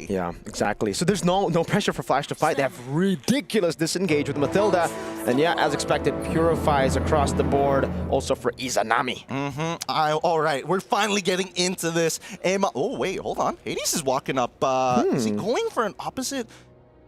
Yeah, exactly. So there's no pressure for Flash to fight. They have ridiculous disengage with Mathilda. And yeah, as expected, purifies across the board. Also for Izanami. All right, we're finally getting into this. Oh, wait, hold on. Hades is walking up. Is he going for an opposite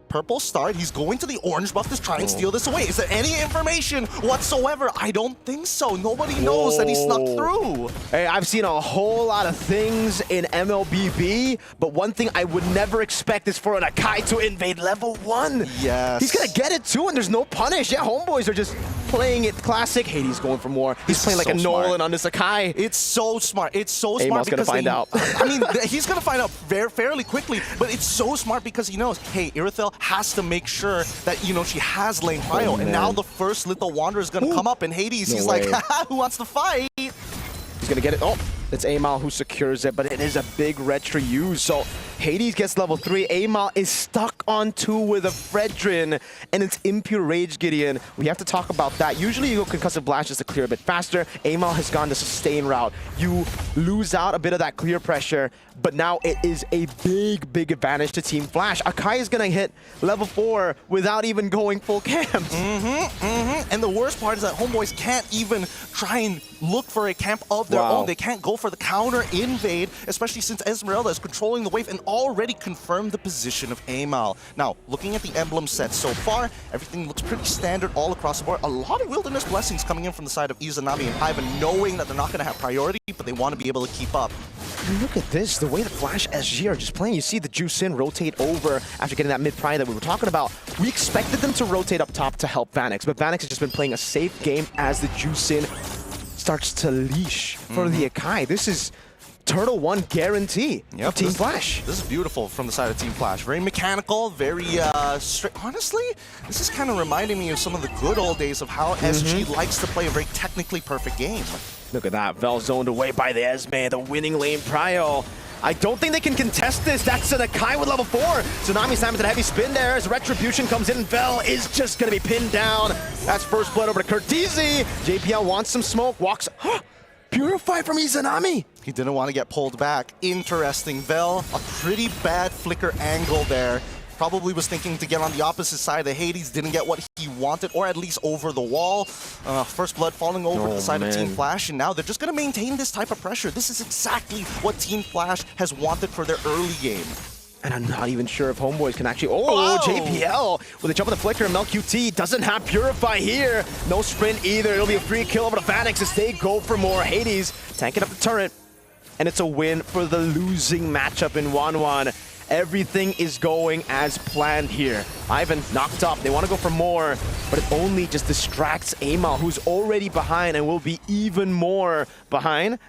purple start? He's going to the orange buff to try and steal this away. Is there any information whatsoever? I don't think so. Nobody knows that he snuck through. Hey, I've seen a whole lot of things in MLBB, but one thing I would never expect is for an Akai to invade level 1. Yes. He's gonna get it too, and there's no punish. Yeah, HomeBois are just playing it classic. Hades going for more. He's playing like a Nolan on this Akai. It's so smart. It's so smart Amal's because gonna find out. I mean, he's gonna find out fairly quickly, but it's so smart because he knows, hey, Irithel has to make sure that, you know, she has lane prio, and now the first Little Wanderer is gonna come up, and Hades, he's like, haha, who wants to fight? He's gonna get it. Oh, it's Amal who secures it, but it is a big retro use. So Hades gets level 3. Amal is stuck on 2 with a Fredrin, and it's Impure Rage Gideon. We have to talk about that. Usually you go Concussive Blast just to clear a bit faster. Amal has gone the sustain route. You lose out a bit of that clear pressure, but now it is a big advantage to Team Flash. Akai is gonna hit level 4 without even going full camps. And the worst part is that HomeBois can't even try and look for a camp of their own. They can't go for the counter invade, especially since Esmeralda is controlling the wave and already confirmed the position of Amal. Now, looking at the emblem set so far, everything looks pretty standard all across the board. A lot of Wilderness Blessings coming in from the side of Izanami and Ivan, knowing that they're not going to have priority, but they want to be able to keep up. And look at this, the way the Flash SG are just playing. You see the Juice in rotate over after getting that mid-pry that we were talking about. We expected them to rotate up top to help Vanix, but Vanix has just been playing a safe game as the Juice in starts to leash for the Akai. This is Turtle 1 guarantee of Team Flash. This is beautiful from the side of Team Flash. Very mechanical, very strict. Honestly, this is kind of reminding me of some of the good old days of how SG likes to play a very technically perfect game. Look at that, Vel zoned away by the Esme, the winning lane prio. I don't think they can contest this. That's an Akai with level 4. Tsunami Sam with a heavy spin there as Retribution comes in. Vel is just going to be pinned down. That's first blood over to Curtizi. JPL wants some smoke, walks. Purify from Izanami. He didn't want to get pulled back. Interesting. Vel, a pretty bad flicker angle there. Probably was thinking to get on the opposite side of Hades, didn't get what he wanted, or at least over the wall. First blood falling over to the side of Team Flash, and now they're just going to maintain this type of pressure. This is exactly what Team Flash has wanted for their early game. And I'm not even sure if HomeBois can actually... Oh, JPL with a jump on the flicker. MelQT doesn't have Purify here. No sprint either. It'll be a free kill over to Vanix as they go for more. Hades tanking up the turret. And it's a win for the losing matchup in 1-1. Everything is going as planned here. Ivan knocked up. They want to go for more, but it only just distracts Amal, who's already behind and will be even more behind,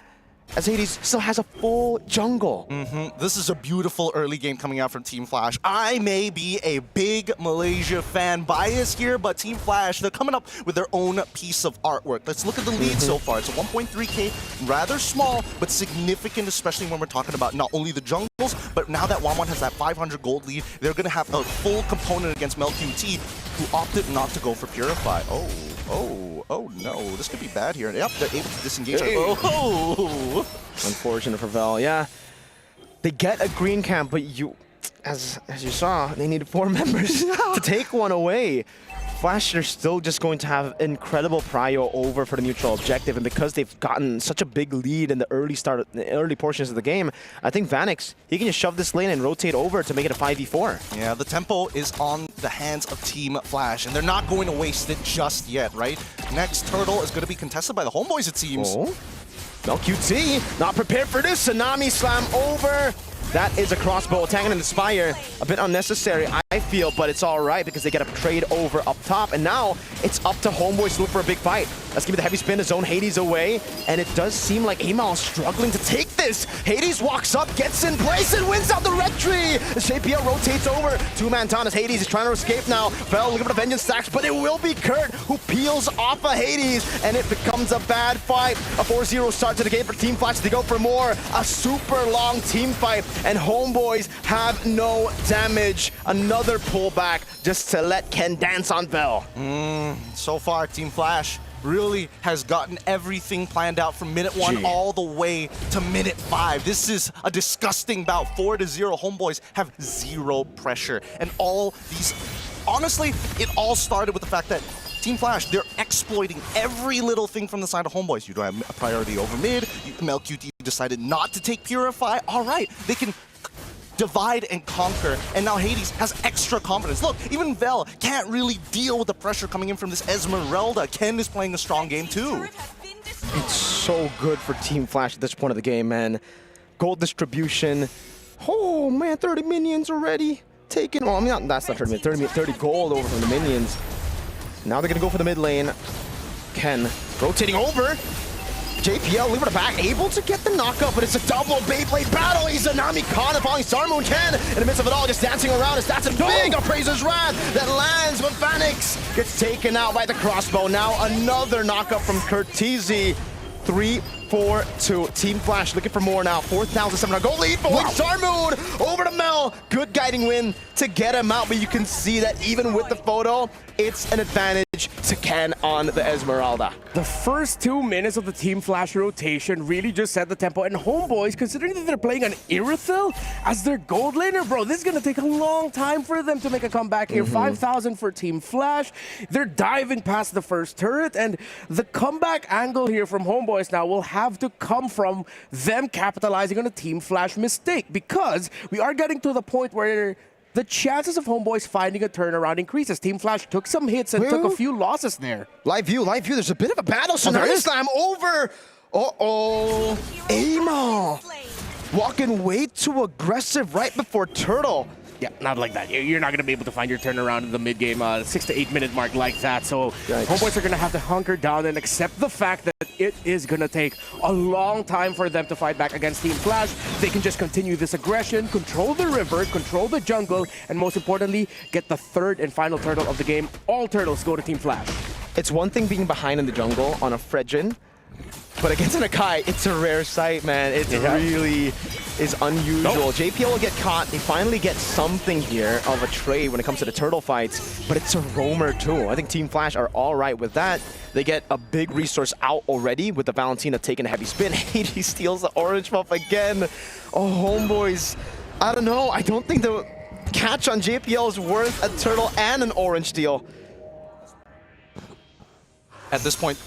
as Hades still has a full jungle. This is a beautiful early game coming out from Team Flash. I may be a big Malaysia fan bias here, but Team Flash, they're coming up with their own piece of artwork. Let's look at the lead so far. It's a 1.3K, rather small, but significant, especially when we're talking about not only the jungles, but now that Wanwan has that 500 gold lead, they're going to have a full component against MelQT, who opted not to go for Purify. Oh no, this could be bad here. Yep, they're able to disengage. Unfortunate for Vel, yeah. They get a green camp, but as you saw, they needed 4 members to take one away. Flash are still just going to have incredible prio over for the neutral objective, and because they've gotten such a big lead in the early portions of the game, I think Vanix, he can just shove this lane and rotate over to make it a 5v4. Yeah, the tempo is on the hands of Team Flash, and they're not going to waste it just yet, right? Next turtle is going to be contested by the HomeBois, it seems. MelQT, not prepared for this. Tsunami Slam over. That is a crossbow attacking in the Spire. A bit unnecessary, I feel, but it's all right because they get a trade over up top. And now it's up to HomeBois to look for a big fight. Let's give it the heavy spin to zone Hades away. And it does seem like Amal is struggling to take this. Hades walks up, gets in place, and wins out the red tree. The JPL rotates over. Two-man Ton as Hades is trying to escape now. Fell looking for the Vengeance stacks, but it will be Kurt who peels off of Hades. And it becomes a bad fight. A 4-0 start to the game for Team Flash. They go for more. A super long team fight. And HomeBois have no damage. Another pullback just to let Ken dance on Vel. So far, Team Flash really has gotten everything planned out from minute 1 all the way to minute 5. This is a disgusting bout. 4-0. HomeBois have 0 pressure. And all these... Honestly, it all started with the fact that Team Flash, they're exploiting every little thing from the side of HomeBois. You don't have a priority over mid. MLQT decided not to take Purify. All right, they can divide and conquer, and now Hades has extra confidence. Look, even Vel can't really deal with the pressure coming in from this Esmeralda. Ken is playing a strong game too. It's so good for Team Flash at this point of the game, man. Gold distribution. Oh man, 30 minions already taken. Well, I mean, that's not 30 minions. 30 gold over from the minions. Now they're gonna go for the mid lane. Ken rotating over. JPL, leave it back, able to get the knockup, but it's a double Beyblade battle. Izanami Khan and following Starmoon. Ken, in the midst of it all, just dancing around. That's a big Appraiser's Wrath that lands, but Phoenix gets taken out by the crossbow. Now another knockup from Curtizi. 3-4-2. Team Flash looking for more now. 4,700 gold lead for Starmoon over to Mel. Good guiding win to get him out, but you can see that even with the photo, it's an advantage to Ken on the Esmeralda. The first 2 minutes of the Team Flash rotation really just set the tempo. And HomeBois, considering that they're playing an Irithyll as their gold laner, bro, this is going to take a long time for them to make a comeback here. 5,000 for Team Flash. They're diving past the first turret, and the comeback angle here from HomeBois now will have to come from them capitalizing on a Team Flash mistake, because we are getting to the point where the chances of HomeBois finding a turnaround increases. Team Flash took some hits and took a few losses there. Live view. There's a bit of a battle. So there is Slam over. Uh-oh. Amal walking way too aggressive right before Turtle. Yeah, not like that. You're not going to be able to find your turnaround in the mid-game 6 to 8 minute mark like that. So HomeBois are going to have to hunker down and accept the fact that it is going to take a long time for them to fight back against Team Flash. They can just continue this aggression, control the river, control the jungle, and most importantly, get the third and final turtle of the game. All turtles go to Team Flash. It's one thing being behind in the jungle on a Fredjin, but against an Akai, it's a rare sight, man. It really is unusual. JPL will get caught. They finally get something here of a trade when it comes to the turtle fights, but it's a roamer too. I think Team Flash are all right with that. They get a big resource out already with the Valentina taking a heavy spin. Hades steals the orange buff again. Oh, HomeBois. I don't know. I don't think the catch on JPL is worth a turtle and an orange steal. At this point,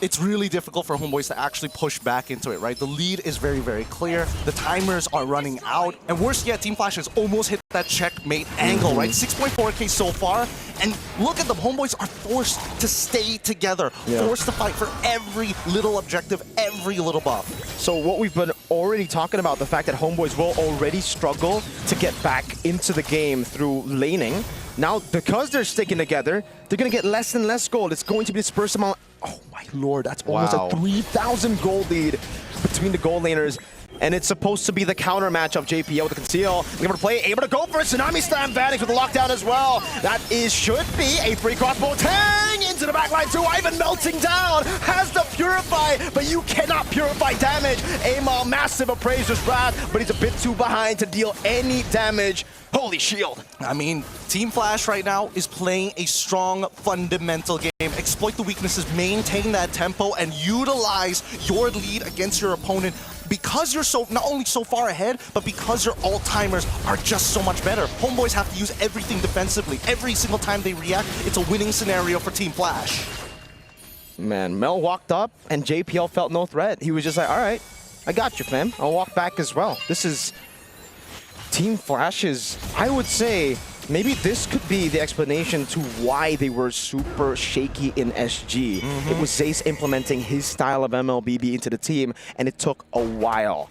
it's really difficult for HomeBois to actually push back into it, right? The lead is very, very clear. The timers are running out. And worse yet, Team Flash has almost hit that checkmate angle, right? 6.4k so far. And look at them. HomeBois are forced to stay together, forced to fight for every little objective, every little buff. So what we've been already talking about, the fact that HomeBois will already struggle to get back into the game through laning. Now, because they're sticking together, they're going to get less and less gold. It's going to be dispersed among... Oh my lord, that's almost a 3,000 gold lead between the gold laners. And it's supposed to be the counter match of JPL with the conceal. Able to play, able to go for a Tsunami Slam Vanish with the lockdown as well. That should be a free crossbow. Tang into the backline too. Ivan melting down. Has the Purify, but you cannot purify damage. Amal, massive Appraiser's Wrath, but he's a bit too behind to deal any damage. Holy shield. I mean, Team Flash right now is playing a strong fundamental game. Exploit the weaknesses, maintain that tempo, and utilize your lead against your opponent. Because you're not only so far ahead, but because your all-timers are just so much better. HomeBois have to use everything defensively. Every single time they react, it's a winning scenario for Team Flash. Man, Mel walked up and JPL felt no threat. He was just like, all right, I got you, fam. I'll walk back as well. This is Team Flash's, I would say, maybe this could be the explanation to why they were super shaky in SG. It was Zace implementing his style of MLBB into the team, and it took a while.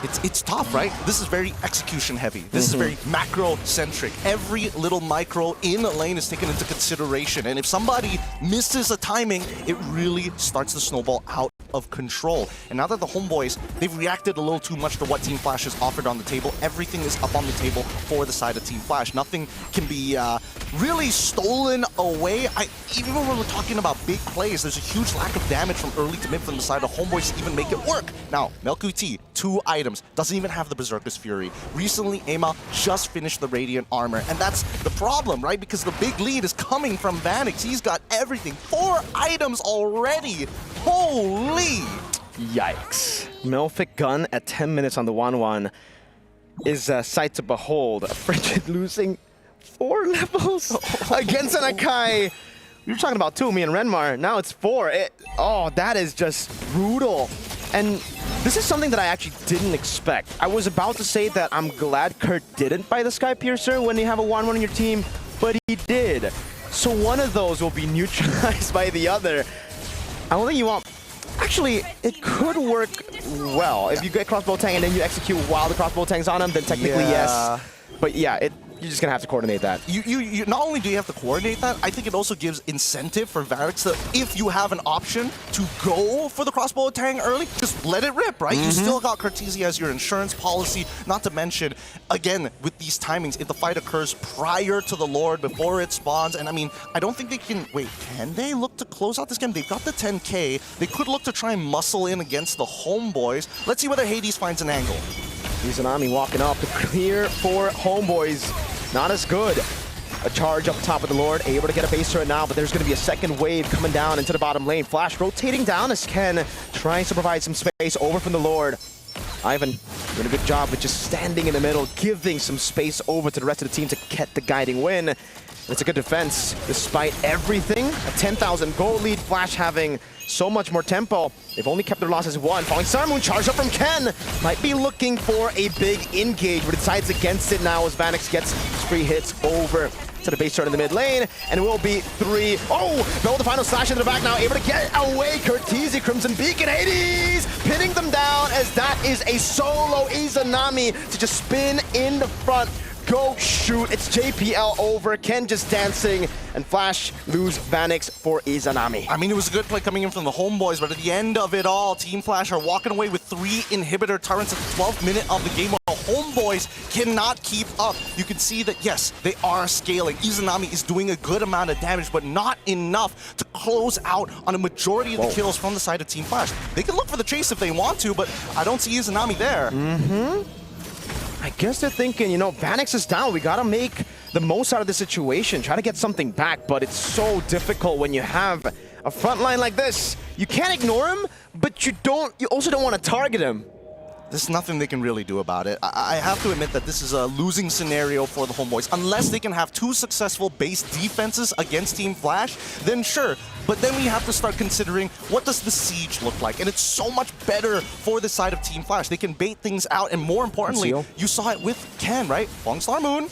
It's tough, right? This is very execution heavy. This is very macro-centric. Every little micro in a lane is taken into consideration. And if somebody misses a timing, it really starts to snowball out of control. And now that the HomeBois, they've reacted a little too much to what Team Flash has offered on the table. Everything is up on the table for the side of Team Flash. Nothing can be really stolen away. Even when we're talking about big plays, there's a huge lack of damage from early to mid from the side of HomeBois to even make it work. Now, Melkuti, 2 items, doesn't even have the Berserker's Fury. Recently, Amal just finished the Radiant Armor, and that's the problem, right? Because the big lead is coming from Vanix. He's got everything. 4 items already. Holy! Yikes. Melfic gun at 10 minutes on the 1-1 is a sight to behold. Frigid losing 4 levels against an Akai. You're talking about 2, me and Renmar. Now it's 4. That is just brutal. And this is something that I actually didn't expect. I was about to say that I'm glad Kurt didn't buy the Sky Piercer when you have a 1-1 on your team, but he did. So one of those will be neutralized by the other. I don't think you want... Actually, it could work well. If you get crossbow tang and then you execute while the crossbow tang's on him, then technically yes. But yeah, you're just gonna have to coordinate that. You not only do you have to coordinate that, I think it also gives incentive for Varix that if you have an option to go for the crossbow tang early, just let it rip, right? You still got Cartesia as your insurance policy, not to mention, again, with these timings, if the fight occurs prior to the Lord, before it spawns, and I mean, I don't think they can, wait, can they look to close out this game? They've got the 10K, they could look to try and muscle in against the HomeBois. Let's see whether Hades finds an angle. Izanami walking up to clear for HomeBois. Not as good. A charge up top of the Lord, able to get a base turret now, but there's going to be a second wave coming down into the bottom lane. Flash rotating down as Ken tries to provide some space over from the Lord. Ivan doing a good job with just standing in the middle, giving some space over to the rest of the team to get the guiding win. It's a good defense despite everything. A 10,000 gold lead, Flash having so much more tempo. They've only kept their losses 1. Falling Star Moon charge up from Ken. Might be looking for a big engage, but decides against it now as Vanix gets free hits over to the base turn in the mid lane, and it will be 3. Oh, Bell the final slash into the back now, able to get away. Curtizi, Crimson Beacon, Hades pinning them down as that is a solo Izanami to just spin in the front. Go shoot, it's JPL over, Ken just dancing, and Flash lose Vanix for Izanami. I mean, it was a good play coming in from the HomeBois, but at the end of it all, Team Flash are walking away with 3 inhibitor turrets at the 12th minute of the game. While HomeBois cannot keep up. You can see that, yes, they are scaling. Izanami is doing a good amount of damage, but not enough to close out on a majority of the kills from the side of Team Flash. They can look for the chase if they want to, but I don't see Izanami there. I guess they're thinking, you know, Vanix is down. We gotta make the most out of the situation. Try to get something back, but it's so difficult when you have a front line like this. You can't ignore him, but you also don't want to target him. There's nothing they can really do about it. I have to admit that this is a losing scenario for the HomeBois. Unless they can have 2 successful base defenses against Team Flash, then sure. But then we have to start considering, what does the siege look like? And it's so much better for the side of Team Flash. They can bait things out, and more importantly, you saw it with Ken, right? Falling Star Moon.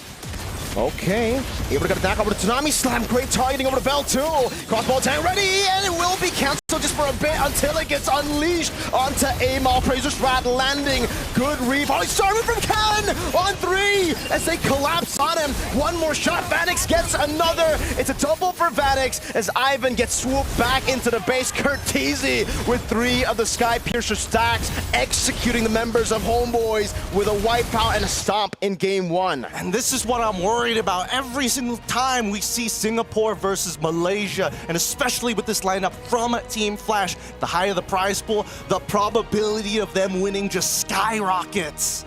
Okay, able to get a back over to Tsunami Slam. Great targeting over to Bell too. Crossbow tank ready, and it will be canceled just for a bit until it gets unleashed onto Amal. Prazer Strat landing. Good read. Falling Star from Ken on 3 as they collapse on him. One more shot. Vanix gets another. It's a double for Vanix as Ivan gets swooped back into the base. Curtizi with 3 of the Sky Piercer stacks, executing the members of HomeBois with a wipeout and a stomp in game 1. And this is what I'm worried about every single time we see Singapore versus Malaysia, and especially with this lineup from Team Flash. The higher the prize pool, the probability of them winning just skyrockets.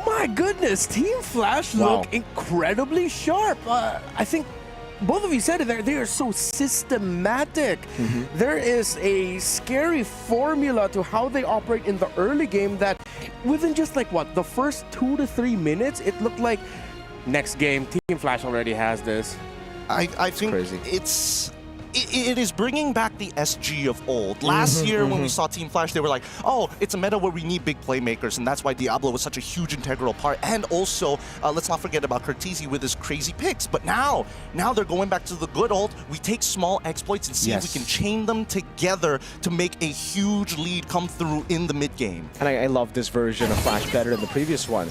My goodness, Team Flash look incredibly sharp. I think both of you said it there, they are so systematic. There is a scary formula to how they operate in the early game that within just like what, the first 2 to 3 minutes, it looked like next game, Team Flash already has this. I think crazy. It is bringing back the SG of old. Last year when we saw Team Flash, they were like, oh, it's a meta where we need big playmakers, and that's why Diablo was such a huge integral part. And also, let's not forget about Curtizi with his crazy picks. But now they're going back to the good old, we take small exploits and see if we can chain them together to make a huge lead come through in the mid game. And I love this version of Flash better than the previous one.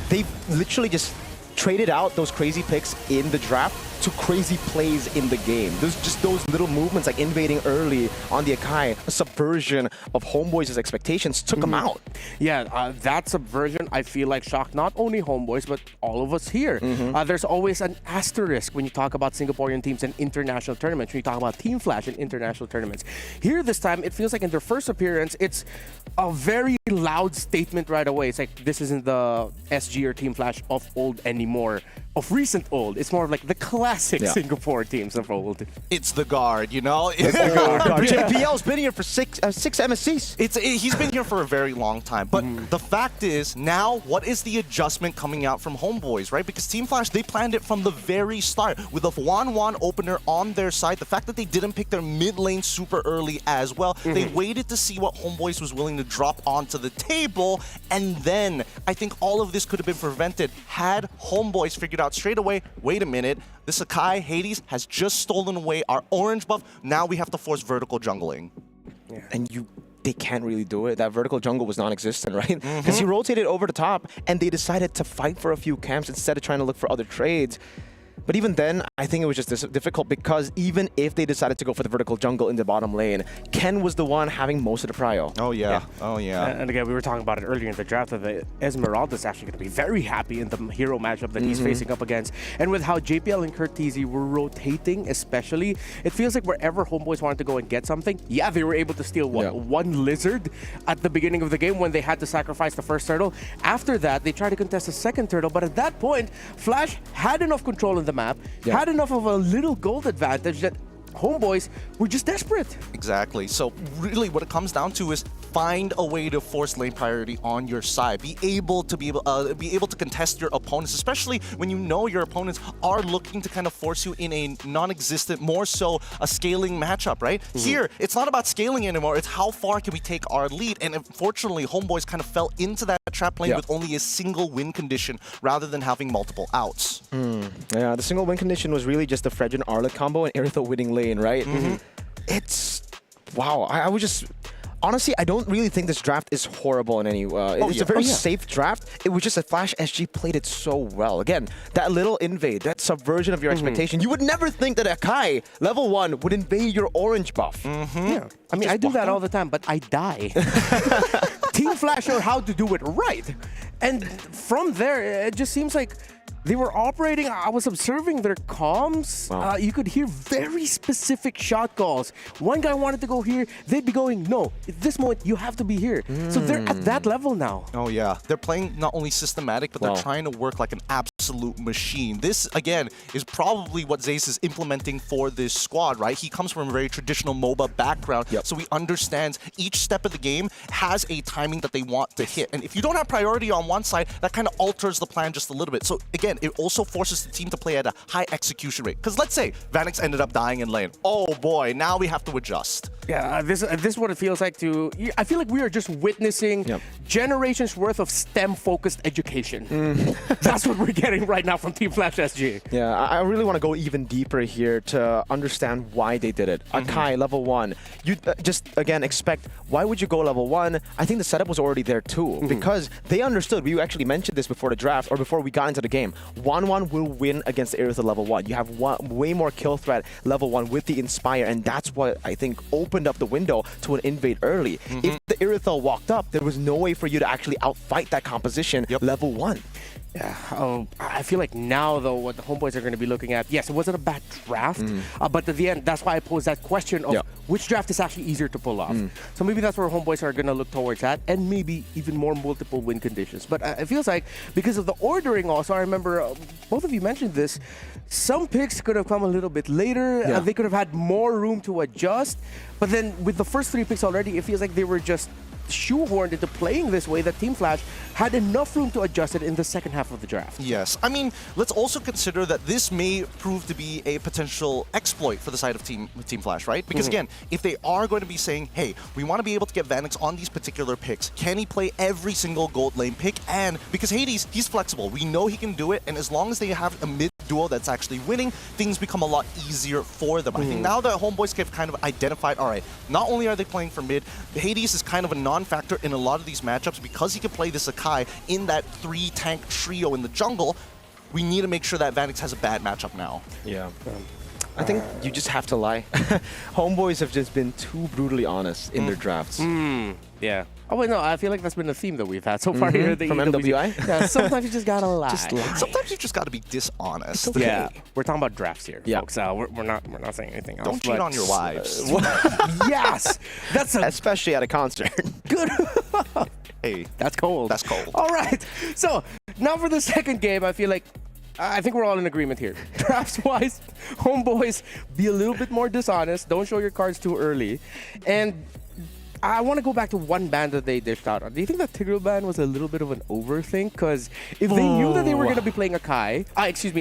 They've literally just traded out those crazy picks in the draft to crazy plays in the game. There's just those little movements like invading early on the Akai, a subversion of HomeBois' expectations took them out. Yeah, that subversion, I feel like, shocked not only HomeBois, but all of us here. There's always an asterisk when you talk about Singaporean teams and international tournaments, when you talk about Team Flash and international tournaments. Here this time, it feels like in their first appearance, it's a very loud statement right away. It's like, this isn't the SG or Team Flash of old anymore. Of recent old. It's more of like the classic Singapore teams of old. It's the guard, you know? It's the guard. JPL's been here for six MSCs. He's been here for a very long time. But the fact is, now, what is the adjustment coming out from HomeBois, right? Because Team Flash, they planned it from the very start. With a 1-1 opener on their side, the fact that they didn't pick their mid lane super early as well, they waited to see what HomeBois was willing to drop onto the table. And then, I think all of this could have been prevented had HomeBois figured out straight away, wait a minute, this Akai Hades has just stolen away our orange buff. Now we have to force vertical jungling. And they can't really do it. That vertical jungle was non-existent, right? Because he rotated over the top, and they decided to fight for a few camps instead of trying to look for other trades. But even then, I think it was just difficult because even if they decided to go for the vertical jungle in the bottom lane, Ken was the one having most of the prio. Oh, yeah. Oh, yeah. And again, we were talking about it earlier in the draft that the Esmeralda is actually going to be very happy in the hero matchup that he's facing up against. And with how JPL and Curtizi were rotating especially, it feels like wherever HomeBois wanted to go and get something, yeah, they were able to steal one lizard at the beginning of the game when they had to sacrifice the first turtle. After that, they tried to contest the second turtle, but at that point, Flash had enough control in the map, had enough of a little gold advantage that HomeBois were just desperate. Exactly. So really what it comes down to is find a way to force lane priority on your side. Be able to contest your opponents, especially when you know your opponents are looking to kind of force you in a non-existent, more so a scaling matchup, right? Here, it's not about scaling anymore. It's how far can we take our lead. And unfortunately, HomeBois kind of fell into that trap lane with only a single win condition rather than having multiple outs. Yeah, the single win condition was really just the Fredrin Arlet combo and Iritha winning lane, right? It's, wow, I was just, honestly, I don't really think this draft is horrible in any way. It's a very safe draft. It was just that Flash SG played it so well. Again, that little invade, that subversion of your expectation. You would never think that Akai, level 1, would invade your orange buff. Yeah. I mean, I do that all the time, but I die. Team Flash showed how to do it right. And from there, it just seems like they were operating, I was observing their comms. You could hear very specific shot calls. One guy wanted to go here, they'd be going, no, at this moment, you have to be here. So they're at that level now. Oh yeah, they're playing not only systematic, but they're trying to work like an absolute machine. This, again, is probably what Zace is implementing for this squad, right? He comes from a very traditional MOBA background, so he understands each step of the game has a timing that they want to hit. And if you don't have priority on one side, that kind of alters the plan just a little bit. So again, it also forces the team to play at a high execution rate. Because let's say Vanix ended up dying in lane. Oh boy, now we have to adjust. Yeah, this is what it feels like to... I feel like we are just witnessing generations worth of STEM-focused education. That's what we're getting right now from Team Flash SG. Yeah, I really want to go even deeper here to understand why they did it. Akai, level 1. You just, again, expect, why would you go level 1? I think the setup was already there too, because they understood, we actually mentioned this before the draft, or before we got into the game, 1-1 will win against the Iritha level 1. You have way more kill threat level 1 with the Inspire, and that's what I think opened up the window to an invade early. If the Iritha walked up, there was no way for you to actually outfight that composition level 1. Yeah, I feel like now, though, what the HomeBois are going to be looking at, yes, it wasn't a bad draft, but at the end, that's why I posed that question of which draft is actually easier to pull off. So maybe that's where HomeBois are going to look towards that, and maybe even more multiple win conditions. But it feels like, because of the ordering also, I remember both of you mentioned this, some picks could have come a little bit later, they could have had more room to adjust, but then with the first 3 picks already, it feels like they were just shoehorned into playing this way that Team Flash had enough room to adjust it in the second half of the draft. Yes. I mean, let's also consider that this may prove to be a potential exploit for the side of Team Flash, right? Because again, if they are going to be saying, hey, we want to be able to get Vanix on these particular picks, can he play every single gold lane pick? And because Hades, he's flexible. We know he can do it, and as long as they have a mid duo that's actually winning, things become a lot easier for them. I think now that HomeBois have kind of identified, all right, not only are they playing for mid, Hades is kind of a non-factor in a lot of these matchups because he can play this Akai in that 3-tank trio in the jungle. we need to make sure that Vanix has a bad matchup now. Yeah. I think you just have to lie. HomeBois have just been too brutally honest in their drafts. Yeah. Oh, wait, no, I feel like that's been a theme that we've had so far here at the From EWC. MWI? Yeah, sometimes you just gotta lie. Just lie. Sometimes you just got to be dishonest. okay. Yeah, we're talking about drafts here, Yeah. folks. We're not saying anything else. Don't cheat but- on your wives. Yes, that's a Especially at a concert. good. Hey, That's cold. that's cold. All right. So now for the second game, I feel like I think we're all in agreement here. Drafts-wise, HomeBois, be a little bit more dishonest. Don't show your cards too early. And I want to go back to one ban that they dished out on. Do you think that Tigreal ban was a little bit of an overthink? Because if they knew that they were going to be playing a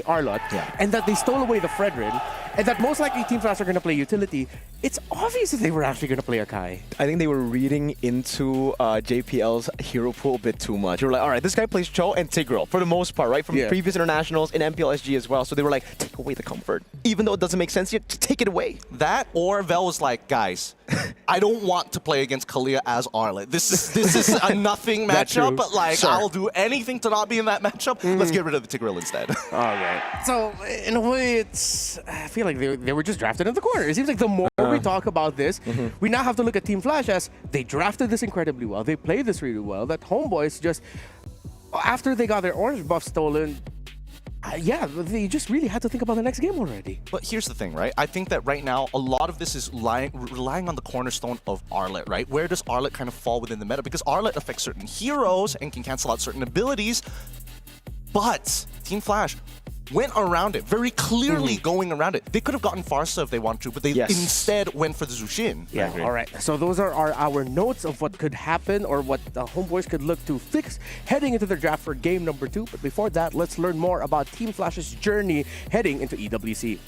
Arlott, and that they stole away the Fredrin, and that most likely Team Flash are going to play utility, it's obvious that they were actually going to play a Kai. I think they were reading into JPL's hero pool a bit too much. They were like, all right, this guy plays Cho and Tigreal for the most part, right? From previous internationals in MPLSG as well. So they were like, take away the comfort. Even though it doesn't make sense yet, just take it away. That or Vel was like, guys, I don't want to play against Kalia as Arlet. This is a nothing matchup, but like I'll do anything to not be in that matchup. Let's get rid of the Tigreal instead. All right. So in a way, I feel like they were just drafted in the corner. It seems like the more we talk about this, we now have to look at Team Flash as they drafted this incredibly well. They played this really well. That HomeBois just, after they got their orange buff stolen, yeah, they just really had to think about the next game already. But here's the thing, right? I think that right now, a lot of this is relying on the cornerstone of Arlet, right? Where does Arlet kind of fall within the meta? Because Arlet affects certain heroes and can cancel out certain abilities, but Team Flash went around it, very clearly going around it. They could have gotten Farsa if they wanted to, but they instead went for the Zushin. Yeah, all right. So those are our notes of what could happen or what the HomeBois could look to fix heading into their draft for game number 2. But before that, let's learn more about Team Flash's journey heading into EWC.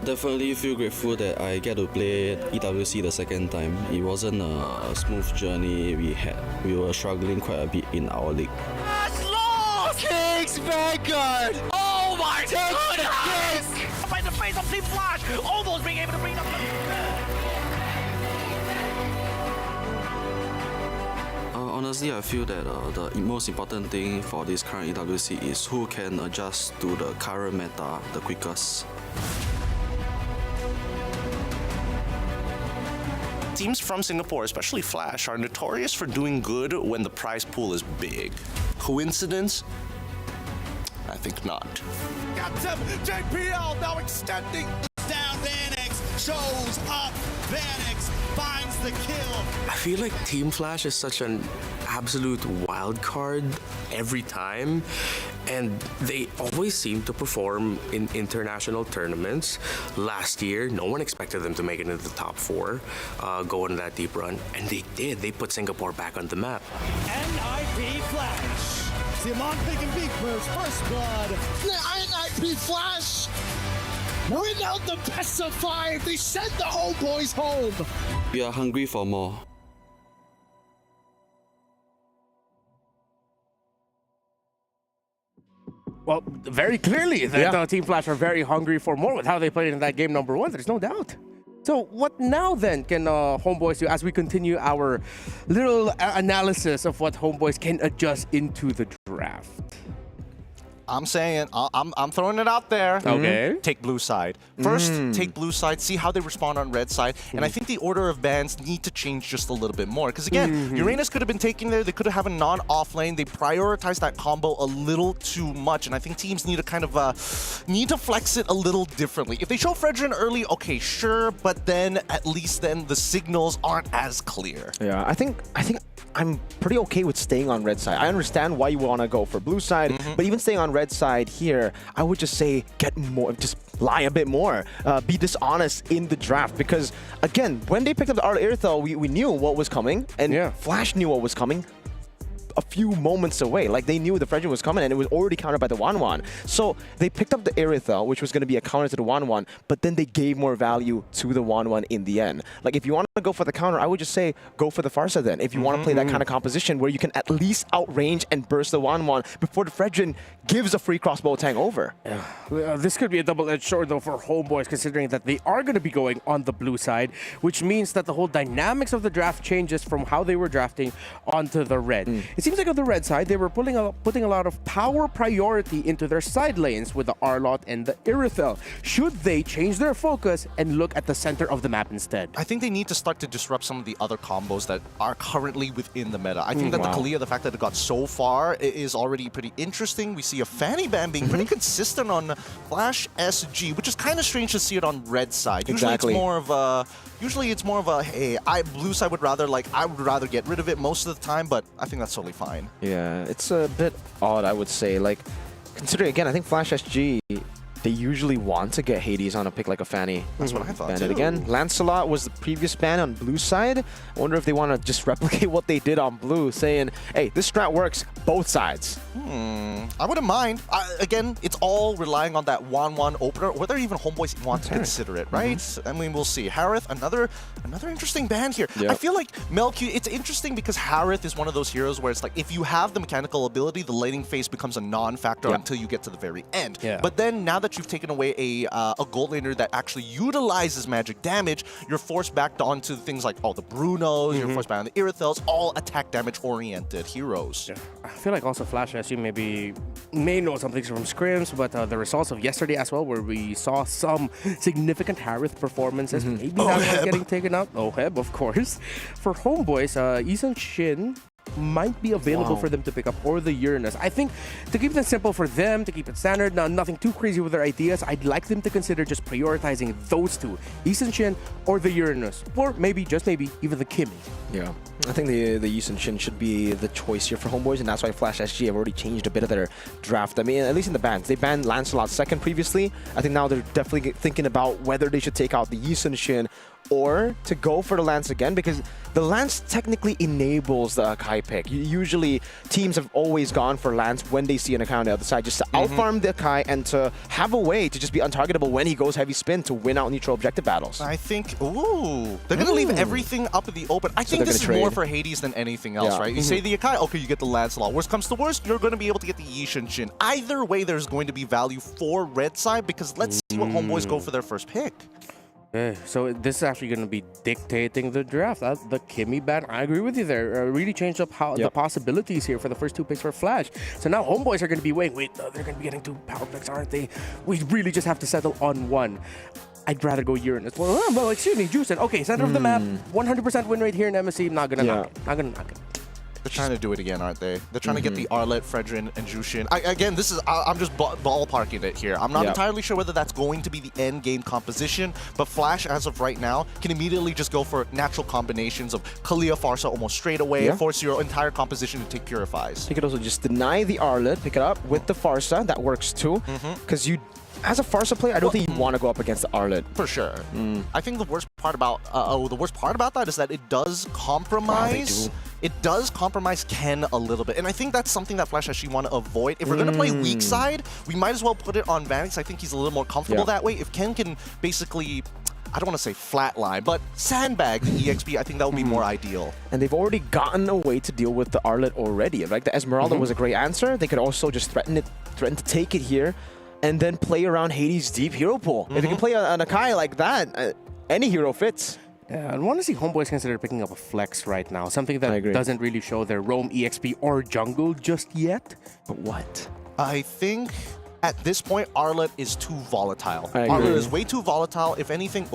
Definitely feel grateful that I get to play EWC the second time. It wasn't a smooth journey we had. We were struggling quite a bit in our league. Takes Vanguard! Oh my goodness! By the face of Team Flash, almost being able to bring up Honestly, I feel that the most important thing for this current EWC is who can adjust to the current meta the quickest. Teams from Singapore, especially Flash, are notorious for doing good when the prize pool is big. Coincidence? I think not. Got him! JPL now extending down. Vanix shows up. Vanix finds the kill. I feel like Team Flash is such an absolute wild card every time, and they always seem to perform in international tournaments. Last year, no one expected them to make it into the top 4, go on that deep run, and they did. They put Singapore back on the map. NIP Flash. Simon picking Big Bird's first blood. The NIP Flash. Without the best of 5, they send the HomeBois home. We are hungry for more. Well, very clearly that Team Flash are very hungry for more with how they played in that game number 1. There's no doubt. So what now then can HomeBois do as we continue our little analysis of what HomeBois can adjust into the draft? I'm saying, I'm throwing it out there. Okay. Take blue side. First, take blue side, see how they respond on red side. And I think the order of bans need to change just a little bit more. Because again, Uranus could have been taken there. They could have a non-off lane. They prioritized that combo a little too much. And I think teams need to kind of, need to flex it a little differently. If they show Fredrin early, okay, sure. But then, at least then, the signals aren't as clear. Yeah, I think I'm pretty okay with staying on red side. I understand why you want to go for blue side, but even staying on red side here, I would just say get more, just lie a bit more, be dishonest in the draft. Because again, when they picked up the Irithyll, we knew what was coming, and Flash knew what was coming. a few moments away. Like, they knew the Fredrin was coming, and it was already countered by the 1-1. So they picked up the Irithel, which was going to be a counter to the 1-1, but then they gave more value to the 1-1 in the end. Like, if you want to go for the counter, I would just say go for the Farsa then. If you want to play that kind of composition where you can at least outrange and burst the 1-1 before the Fredrin gives a free crossbow tank over. This could be a double-edged sword, though, for HomeBois, considering that they are going to be going on the blue side, which means that the whole dynamics of the draft changes from how they were drafting onto the red. It seems like on the red side, they were putting a lot of power priority into their side lanes with the Arlot and the Irithel. Should they change their focus and look at the center of the map instead? I think they need to start to disrupt some of the other combos that are currently within the meta. I think that the Kalia, the fact that it got so far, is already pretty interesting. We see a Fanny Ban being pretty consistent on Flash SG, which is kind of strange to see it on red side. Usually it's more of a hey, blue side would rather I would rather get rid of it most of the time, but I think that's totally fine. Yeah, it's a bit odd, I would say. Like, considering again, I think Flash SG, they usually want to get Hades on a pick like a Fanny. That's what I thought Ban too. it again. Lancelot was the previous ban on blue side. I wonder if they want to just replicate what they did on blue, saying, hey, this strat works both sides. I wouldn't mind. Again, it's all relying on that 1-1 opener, whether even HomeBois want to consider it, right? I mean, we'll see. Harith, another interesting ban here. Yep. I feel like Melq, it's interesting because Harith is one of those heroes where it's like, if you have the mechanical ability, the laning phase becomes a non-factor until you get to the very end. But then, now that you've taken away a gold laner that actually utilizes magic damage, you're forced back onto things like, the Brunos, you're forced back on the Irithels, all attack damage-oriented heroes. I feel like also Flash SU may know some things from scrims, but the results of yesterday as well, where we saw some significant Harith performances, maybe that one's getting taken out. Heb, of course. For HomeBois, Isan Shin might be available for them to pick up, or the Uranus. I think to keep it simple for them, to keep it standard, nothing too crazy with their ideas, I'd like them to consider just prioritizing those two, Isan Shin or the Uranus, or maybe, just maybe, even the Kimmy. Yeah, I think the Isan Shin should be the choice here for HomeBois, and that's why Flash SG have already changed a bit of their draft. I mean, at least in the bans. They banned Lancelot second previously. I think now they're definitely thinking about whether they should take out the Isan Shin or to go for the Lance again, because the Lance technically enables the Akai pick. Usually, teams have always gone for Lance when they see an Akai on the other side, just to outfarm the Akai and to have a way to just be untargetable when he goes heavy spin to win out neutral objective battles. I think, they're going to leave everything up in the open. I think this is more for Hades than anything else, right? You say the Akai, okay, you get the Lancelot. Worst comes to worst, you're going to be able to get the Yishin Shin. Either way, there's going to be value for red side, because let's see what HomeBois go for their first pick. Okay, so this is actually going to be dictating the draft. The Kimmy ban, I agree with you there. Really changed up how the possibilities here for the first two picks for Flash. So now HomeBois are going to be wait, they're going to be getting two power picks, aren't they? We really just have to settle on one. I'd rather go Uranus. Well, excuse me, Juicin. Okay, center of the map, 100% win rate here in MSC. Not going to knock it. Not going to knock it. They're trying to do it again, aren't they? They're trying to get the Arlet, Fredrin, and Jushin. Again, I'm just ballparking it here. I'm not entirely sure whether that's going to be the end game composition, but Flash, as of right now, can immediately just go for natural combinations of Kalia Farsa almost straight away and force your entire composition to take Purifies. You could also just deny the Arlet, pick it up with the Farsa. That works too, because as a Farsa player, I don't think you want to go up against the Arlet. For sure. I think the worst part about that is that it does compromise. It does compromise Ken a little bit, and I think that's something that Flash actually want to avoid. If we're going to play weak side, we might as well put it on Vanix. I think he's a little more comfortable that way. If Ken can basically, I don't want to say flatline, but sandbag the EXP, I think that would be more ideal. And they've already gotten a way to deal with the Arlet already. Like the Esmeralda was a great answer. They could also just threaten to take it here, and then play around Hades' deep hero pool. If you can play an Akai like that, any hero fits. Yeah, I want to see HomeBois consider picking up a flex right now. Something that doesn't really show their roam, EXP, or jungle just yet. But what? I think at this point, Arlet is too volatile. Arlet is way too volatile. If anything,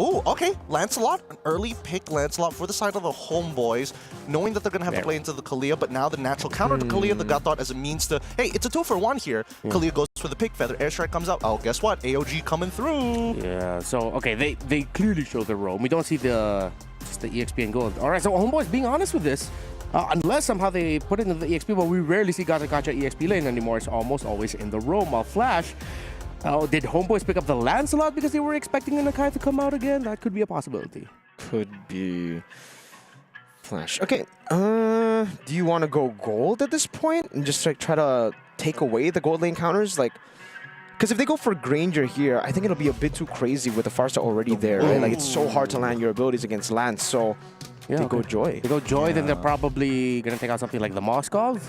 Lancelot, an early pick Lancelot for the side of the HomeBois, knowing that they're going to have to play into the Kalia, but now the natural counter to Kalia, the God Thought as a means to, hey, it's a 2-for-1 here. Kalia goes for the pick feather, airstrike comes out. Oh, guess what? AOG coming through. Yeah, so, okay, they clearly show the roam. We don't see just the EXP and gold. All right, so HomeBois being honest with this, unless somehow they put it in the EXP, but we rarely see Gacha EXP lane anymore. It's almost always in the roam. While Flash, did HomeBois pick up the Lancelot because they were expecting an Akai to come out again? That could be a possibility. Could be. Flash. Okay. Do you want to go gold at this point and just like try to take away the gold lane counters? Like, because if they go for Granger here, I think it'll be a bit too crazy with the Farsa already there, right? Like, it's so hard to land your abilities against Lance. So they go Joy. They go Joy, then they're probably going to take out something like the Moskov.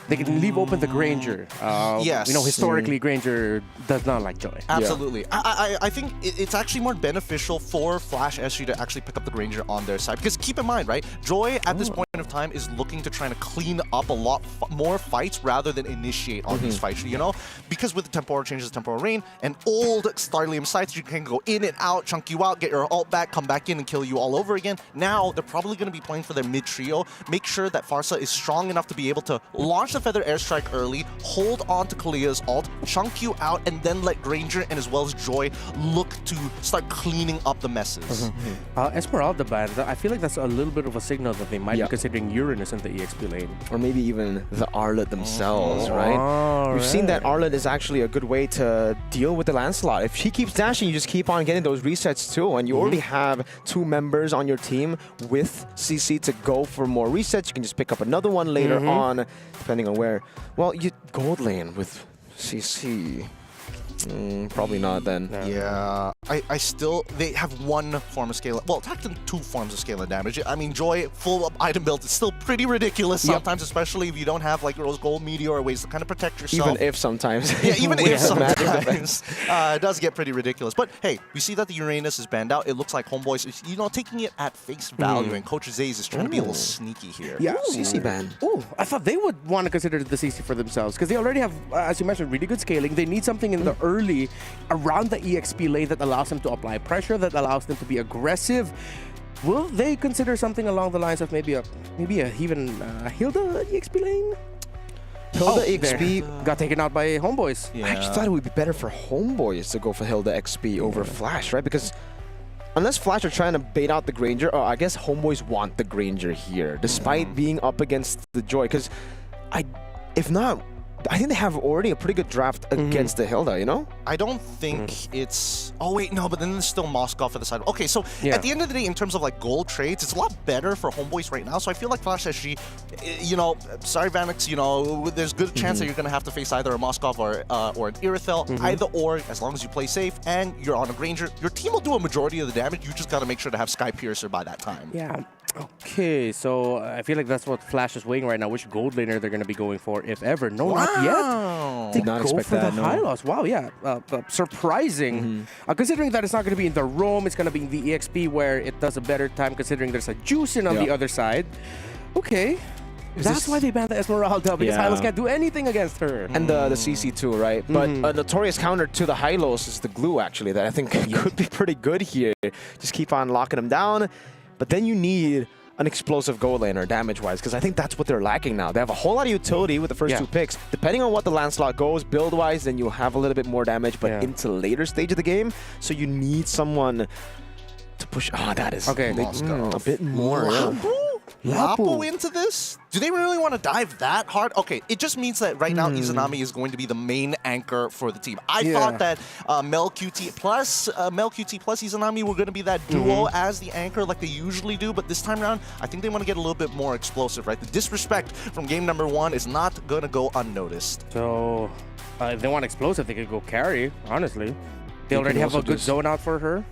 They can leave open the Granger. Yes. You know, historically, Granger does not like Joy. Absolutely. I think it's actually more beneficial for Flash SG to actually pick up the Granger on their side. Because keep in mind, right, Joy at this point of time is looking to try to clean up a lot more fights rather than initiate on these fights, you know? Because with the temporal changes, temporal rain, and old Starlium sites, you can go in and out, chunk you out, get your ult back, come back in and kill you all over again. Now, they're probably going to be playing for their mid-trio. Make sure that Farsa is strong enough to be able to launch the Feather Airstrike early, hold on to Kalia's ult, chunk you out, and then let Granger and as well as Joy look to start cleaning up the messes. Esmeralda ban, I feel like that's a little bit of a signal that they might be considering Uranus in the EXP lane. Or maybe even the Arlet themselves, right? We've seen that Arlet is actually a good way to deal with the Lancelot. If she keeps dashing, you just keep on getting those resets too, and you already have 2 members on your team with CC to go for more resets. You can just pick up another one later on, depending on where. Well, you gold lane with CC. Probably not then. Yeah, I still, they have one form of scale, well, technically 2 forms of scale of damage. I mean, Joy, full item build is still pretty ridiculous sometimes, especially if you don't have like Rose Gold Meteor or ways to kind of protect yourself. Even if sometimes. Yeah, even if sometimes. It does get pretty ridiculous. But hey, we see that the Uranus is banned out. It looks like HomeBois is, you know, taking it at face value, and Coach Zaze is trying to be a little sneaky here. Yeah, CC ban. Oh, I thought they would want to consider the CC for themselves because they already have, as you mentioned, really good scaling. They need something in the early around the EXP lane that allows them to apply pressure, that allows them to be aggressive. Will they consider something along the lines of maybe a even Hilda EXP lane? Hilda XP got taken out by HomeBois. I actually thought it would be better for HomeBois to go for Hilda XP over Flash, right? Because unless Flash are trying to bait out the Granger, or I guess HomeBois want the Granger here, despite being up against the Joy. Because if not, I think they have already a pretty good draft against the Hilda, you know? I don't think it's... Oh, wait, no, but then there's still Moskov at the side. Okay, so at the end of the day, in terms of like gold trades, it's a lot better for HomeBois right now. So I feel like Flash SG, you know, sorry, Vanix, you know, there's good chance that you're going to have to face either a Moskov or an Irithel. Either or, as long as you play safe and you're on a Granger, your team will do a majority of the damage. You just got to make sure to have Sky Piercer by that time. Yeah. Okay, so I feel like that's what Flash is weighing right now. Which gold laner they're going to be going for, if ever. No, not yet. Did not expect that. The Hylos. Wow, yeah. Surprising. Considering that it's not going to be in the Roam, it's going to be in the EXP where it does a better time, considering there's a Juicin on the other side. Okay. That's why they banned the Esmeralda, because Hylos can't do anything against her. And the CC too, right? But a notorious counter to the Hylos is the glue, actually, that I think could be pretty good here. Just keep on locking them down. But then you need an explosive gold laner damage-wise, because I think that's what they're lacking now. They have a whole lot of utility with the first 2 picks. Depending on what the Lancelot goes build-wise, then you'll have a little bit more damage, but into later stage of the game, so you need someone to push. Oh, that is a bit more. Lapo into this? Do they really want to dive that hard? Okay, it just means that right now Izanami is going to be the main anchor for the team. I thought that Mel QT plus Izanami were going to be that duo as the anchor like they usually do, but this time around, I think they want to get a little bit more explosive, right? The disrespect from game number 1 is not going to go unnoticed. So, if they want explosive, they could go carry, honestly. They already have a good zone out for her.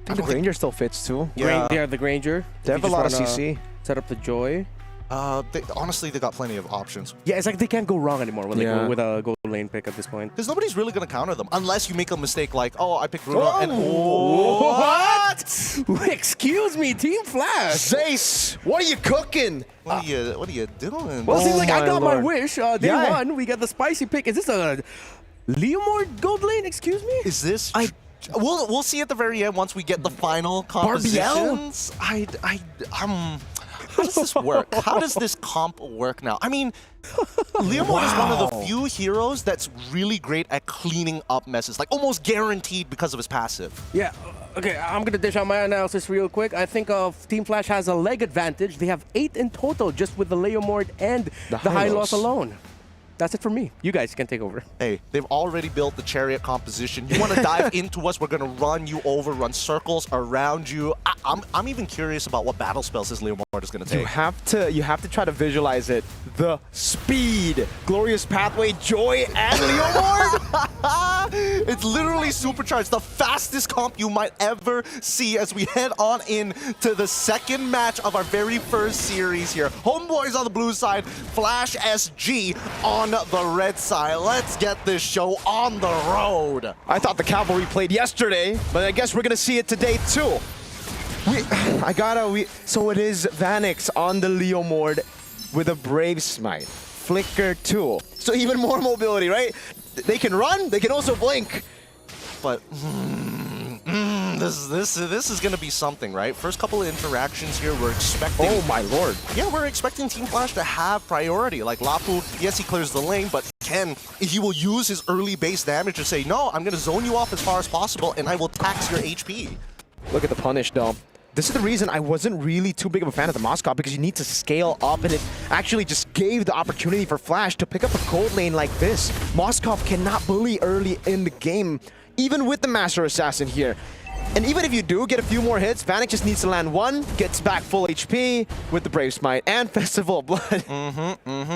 I think the Granger still fits too. Yeah, the Granger. They have a lot of CC. Set up the Joy. Honestly, they got plenty of options. Yeah, it's like they can't go wrong anymore when they go with a gold lane pick at this point. Because nobody's really going to counter them unless you make a mistake like, oh, I picked Bruno and... What? Excuse me, Team Flash. Zace, what are you cooking? What are you doing? Well, it seems like I got my wish. Day 1, we got the spicy pick. Is this a Leomord gold lane? Excuse me? Is this... We'll see at the very end once we get the final compositions. How does this work? How does this comp work now? I mean, Leomord is one of the few heroes that's really great at cleaning up messes, like almost guaranteed because of his passive. Yeah. Okay, I'm going to dish out my analysis real quick. I think Team Flash has a leg advantage. They have 8 in total just with the Leomord and the Hylos alone. That's it for me. You guys can take over. Hey, they've already built the chariot composition. You want to dive into us, we're going to run you over, run circles around you. I'm even curious about what battle spells this Leomord is going to take. You have to try to visualize it. The speed, glorious pathway, joy, and Leomord. It's literally supercharged, the fastest comp you might ever see as we head on in to the second match of our very first series here. HomeBois on the blue side, Flash SG on the red side. Let's get this show on the road. I thought the Cavalry played yesterday, but I guess we're gonna see it today too. So it is Vanix on the Leomord with a Brave Smite. Flicker too. So even more mobility, right? They can run, they can also blink. But this is gonna be something, right? First couple of interactions here, we're expecting. Oh my lord! Yeah, we're expecting Team Flash to have priority. Like Lapu, yes, he clears the lane, but he will use his early base damage to say, no, I'm gonna zone you off as far as possible, and I will tax your HP. Look at the punish, though. This is the reason I wasn't really too big of a fan of the Moscow, because you need to scale up, and it actually just gave the opportunity for Flash to pick up a gold lane like this. Moscow cannot bully early in the game, even with the Master Assassin here. And even if you do get a few more hits, Vanek just needs to land one, gets back full HP with the Brave Smite and Festival of Blood.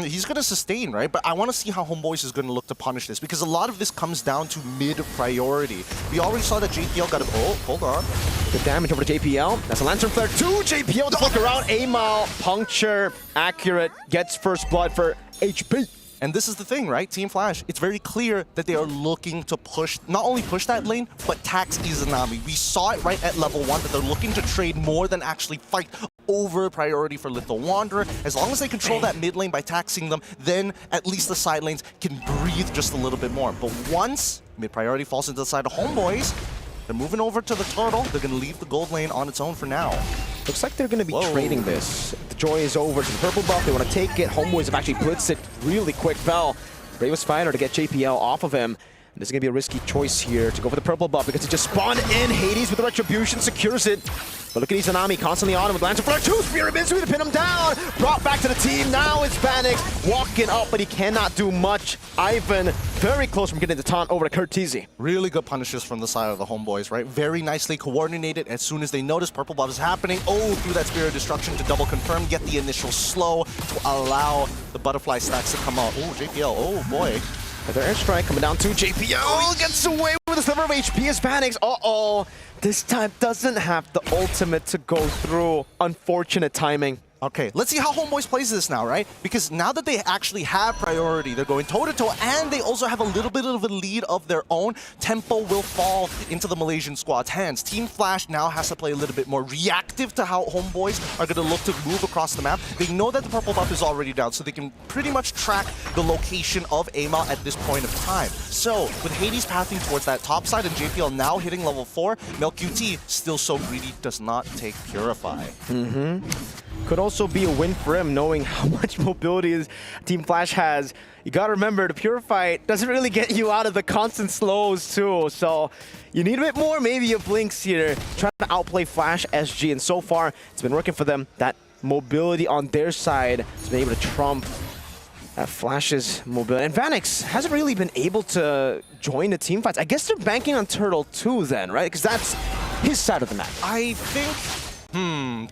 He's going to sustain, right? But I want to see how HomeBois is going to look to punish this, because a lot of this comes down to mid-priority. We already saw that JPL got a... Oh, hold on. Good damage over to JPL. That's a Lantern Flare 2. JPL to flick around. A-Mile, puncture, accurate, gets first blood for HP. And this is the thing, right? Team Flash, it's very clear that they are looking to push, not only push that lane, but tax Izanami. We saw it right at level 1 that they're looking to trade more than actually fight over priority for Little Wanderer. As long as they control that mid lane by taxing them, then at least the side lanes can breathe just a little bit more. But once mid priority falls into the side of HomeBois, they're moving over to the turtle. They're going to leave the gold lane on its own for now. Looks like they're going to be trading this. The Joy is over to the purple buff. They want to take it. HomeBois have actually blitzed it really quick. Vel, bravest fighter to get JPL off of him. And this is going to be a risky choice here to go for the purple buff because it just spawned in. Hades with the Retribution secures it. But look at Izanami constantly on him with Lantern Flare 2. Spirit Mitsui to pin him down. Brought back to the team. Now it's Vanix walking up, but he cannot do much. Ivan very close from getting the taunt over to Curtizi. Really good punishes from the side of the HomeBois, right? Very nicely coordinated. As soon as they notice purple buff is happening, through that Spirit of Destruction to double confirm, get the initial slow to allow the butterfly stacks to come out. Oh, JPL, oh boy. Another airstrike coming down to JPL. Gets away with a sliver of HP as Vanix. This time doesn't have the ultimate to go through. Unfortunate timing. Okay, let's see how HomeBois plays this now, right? Because now that they actually have priority, they're going toe-to-toe, and they also have a little bit of a lead of their own. Tempo will fall into the Malaysian squad's hands. Team Flash now has to play a little bit more reactive to how HomeBois are going to look to move across the map. They know that the purple buff is already down, so they can pretty much track the location of A-Mile at this point of time. So, with Hades pathing towards that top side and JPL now hitting level 4, MelQT, still so greedy, does not take Purify. Could also be a win for him, knowing how much mobility Team Flash has. You gotta remember, the Purify doesn't really get you out of the constant slows too, so you need a bit more, maybe a Blinks here, trying to outplay Flash SG, and so far, it's been working for them. That mobility on their side has been able to trump Flash's mobility. And Vanix hasn't really been able to join the team fights. I guess they're banking on Turtle 2 then, right? Because that's his side of the map. I think...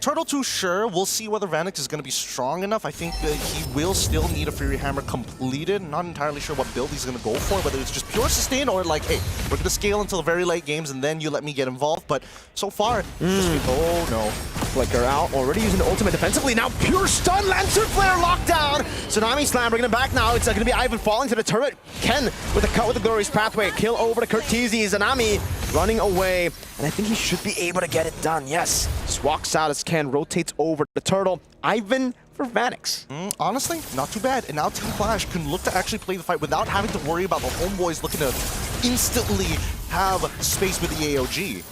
Turtle 2, sure. We'll see whether Vanix is going to be strong enough. I think that he will still need a Fury Hammer completed. Not entirely sure what build he's going to go for, whether it's just pure sustain or like, hey, we're going to scale until the very late games and then you let me get involved. But so far, oh no. Flicker out, already using the ultimate defensively. Now pure stun, Lantern Flare locked down. Tsunami Slam bringing him back now. It's going to be Ivan falling to the turret. Ken with a cut with the Glorious Pathway. Kill over to Curtizi. Zanami running away. And I think he should be able to get it done. Yes. Just walks out as Ken rotates over the turtle. Ivan for Vanix. Honestly, not too bad. And now Team Flash can look to actually play the fight without having to worry about the HomeBois looking to instantly have space with the AOG.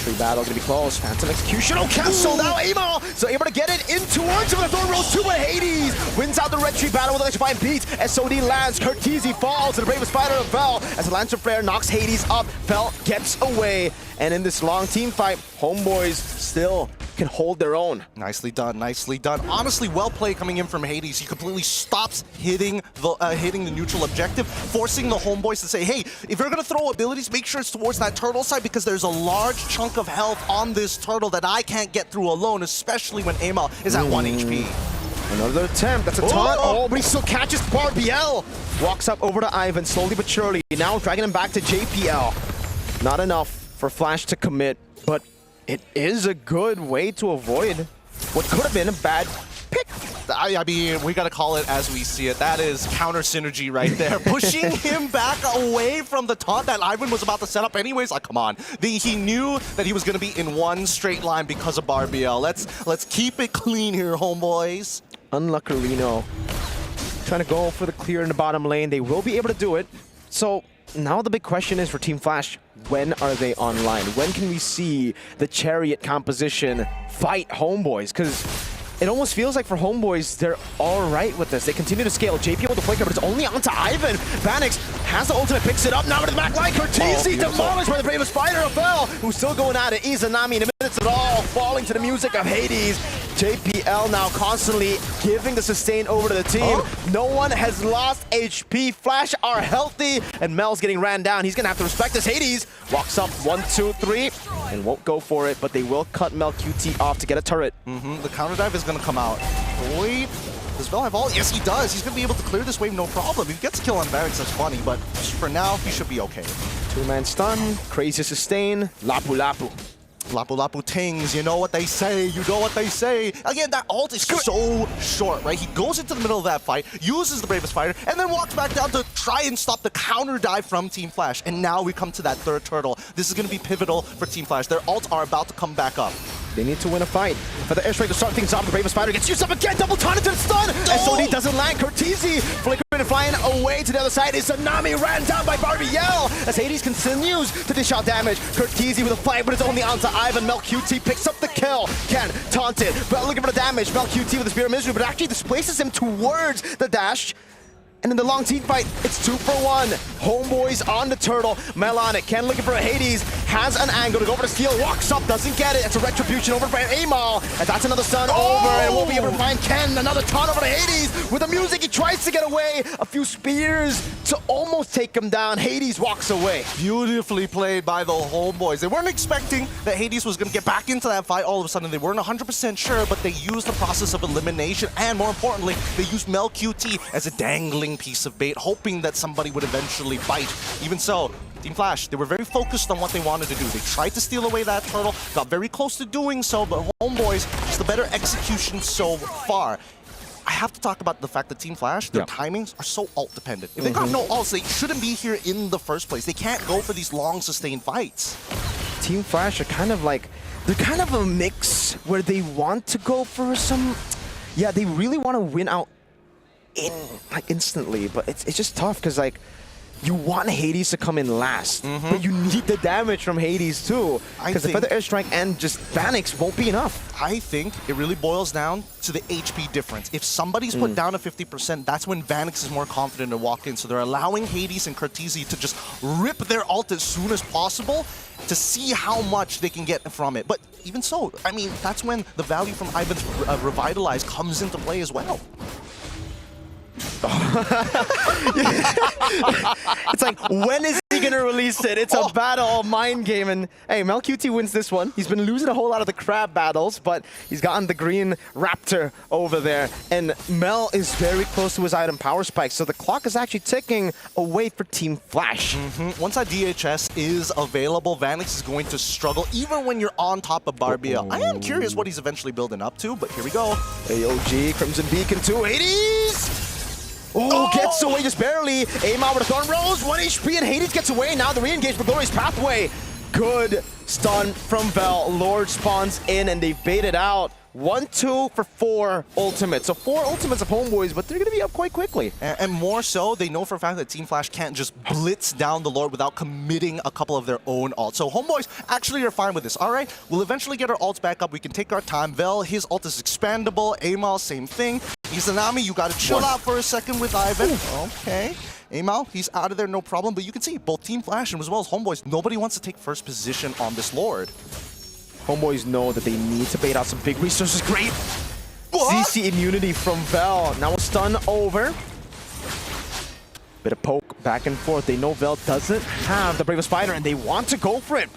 Tree battle gonna be close. Phantom Execution. Cancel now. A-Mile. So able to get it in towards him. The Thorn Rose 2 with Hades. Wins out the Red Tree battle with electrifying beats. SOD lands. Curtizi falls to the bravest fighter of Vel as the Lantern Flare knocks Hades up. Vel gets away. And in this long team fight, HomeBois still can hold their own. Nicely done, nicely done. Honestly, well played coming in from Hades. He completely stops hitting the neutral objective, forcing the HomeBois to say, hey, if you're gonna throw abilities, make sure it's towards that turtle side because there's a large chunk of health on this turtle that I can't get through alone, especially when Amal is at 1 HP. Another attempt, that's a taunt. Oh, but he still catches Barbiel. Walks up over to Ivan, slowly but surely. Now dragging him back to JPL. Not enough for Flash to commit, but it is a good way to avoid what could have been a bad pick. I mean, we gotta call it as we see it. That is counter synergy right there. Pushing him back away from the taunt that Ivan was about to set up anyways. Like, come on. He knew that he was gonna be in one straight line because of Barbiel. Let's keep it clean here, HomeBois. Unluckily, no. Trying to go for the clear in the bottom lane. They will be able to do it. So now the big question is for Team Flash, when are they online? When can we see the Chariot composition fight HomeBois? Because it almost feels like for HomeBois, they're all right with this. They continue to scale. JP with the flicker, but it's only onto Ivan. Vanix has the ultimate, picks it up. Now to the back line. Cortese demolished by the bravest fighter of Bell, who's still going at it. Izanami in the minutes at all, falling to the music of Hades. JPL now constantly giving the sustain over to the team. No one has lost HP. Flash are healthy, and Mel's getting ran down. He's gonna have to respect this. Hades walks up 1, 2, 3, and won't go for it, but they will cut Mel QT off to get a turret. The counter dive is gonna come out. Wait, does Bell have all? Yes, he does. He's gonna be able to clear this wave, no problem. If he gets a kill on Varix, that's funny, but for now, he should be okay. 2-man stun, crazy sustain, Lapu Lapu. Lapu Lapu tings, you know what they say, you know what they say. Again, that ult is so short, right? He goes into the middle of that fight, uses the bravest fighter, and then walks back down to try and stop the counter dive from Team Flash. And now we come to that third turtle. This is going to be pivotal for Team Flash. Their ults are about to come back up. They need to win a fight. For the airstrike to start things off, the bravest fighter gets used up again, double taunt into the stun! SOD doesn't land, Cortese flickering and flying away to the other side. Izanami ran down by Barbiel as Hades continues to dish out damage. Cortese with a flag, but it's only onto Ivan. Mel QT picks up the kill. Ken taunted, but looking for the damage. Mel QT with the Spear of Misery, but actually displaces him towards the dash. And in the long team fight, it's 2 for 1. HomeBois on the turtle. Mel on it. Ken looking for a Hades. Has an angle to go for the steal. Walks up, doesn't get it. It's a retribution over by Amal. And that's another stun over. And we'll be able to find Ken. Another taunt over to Hades. With the music, he tries to get away. A few spears to almost take him down. Hades walks away. Beautifully played by the HomeBois. They weren't expecting that Hades was going to get back into that fight all of a sudden. They weren't 100% sure, but they used the process of elimination. And more importantly, they used Mel QT as a dangling piece of bait, hoping that somebody would eventually bite. Even so, Team Flash, they were very focused on what they wanted to do. They tried to steal away that turtle, got very close to doing so, but HomeBois is the better execution so far. I have to talk about the fact that Team Flash, their timings are so ult dependent. If they got no ults, they shouldn't be here in the first place. They can't go for these long sustained fights. Team Flash are kind of like, they're kind of a mix where they want to go for some, yeah, they really want to win out instantly, but it's just tough because like you want Hades to come in last, but you need the damage from Hades too, because the Feather Airstrike and just Vanix won't be enough. I think it really boils down to the HP difference. If somebody's put down to 50%, that's when Vanix is more confident to walk in. So they're allowing Hades and Cortese to just rip their ult as soon as possible to see how much they can get from it. But even so, I mean, that's when the value from Ivan's Revitalize comes into play as well. It's like, when is he gonna release it? It's a battle, mind game, and hey, Mel QT wins this one. He's been losing a whole lot of the crab battles, but he's gotten the green raptor over there, and Mel is very close to his item power spike, so the clock is actually ticking away for Team Flash. Once that DHS is available, Vanix is going to struggle, even when you're on top of Barbiel. I am curious what he's eventually building up to, but here we go. AOG, Crimson Beacon to Hades! Gets away just barely. Amal with a Thorn Rose, 1 HP, and Hades gets away. Now the re-engage for Glorious Pathway. Good stun from Vel. Lord spawns in, and they've baited out. 1-2 for 4 ultimates. So 4 ultimates of HomeBois, but they're going to be up quite quickly. And more so, they know for a fact that Team Flash can't just blitz down the Lord without committing a couple of their own ults. So HomeBois actually are fine with this. All right, we'll eventually get our ults back up. We can take our time. Vel, his ult is expandable. Amal, same thing. Izanami, you got to chill out for a second with Ivan. Okay. Amal, he's out of there, no problem. But you can see both Team Flash and as well as HomeBois, nobody wants to take first position on this Lord. HomeBois know that they need to bait out some big resources. Great CC immunity from Vel. Now a stun over. Bit of poke back and forth. They know Vel doesn't have the Brave Spider and they want to go for it.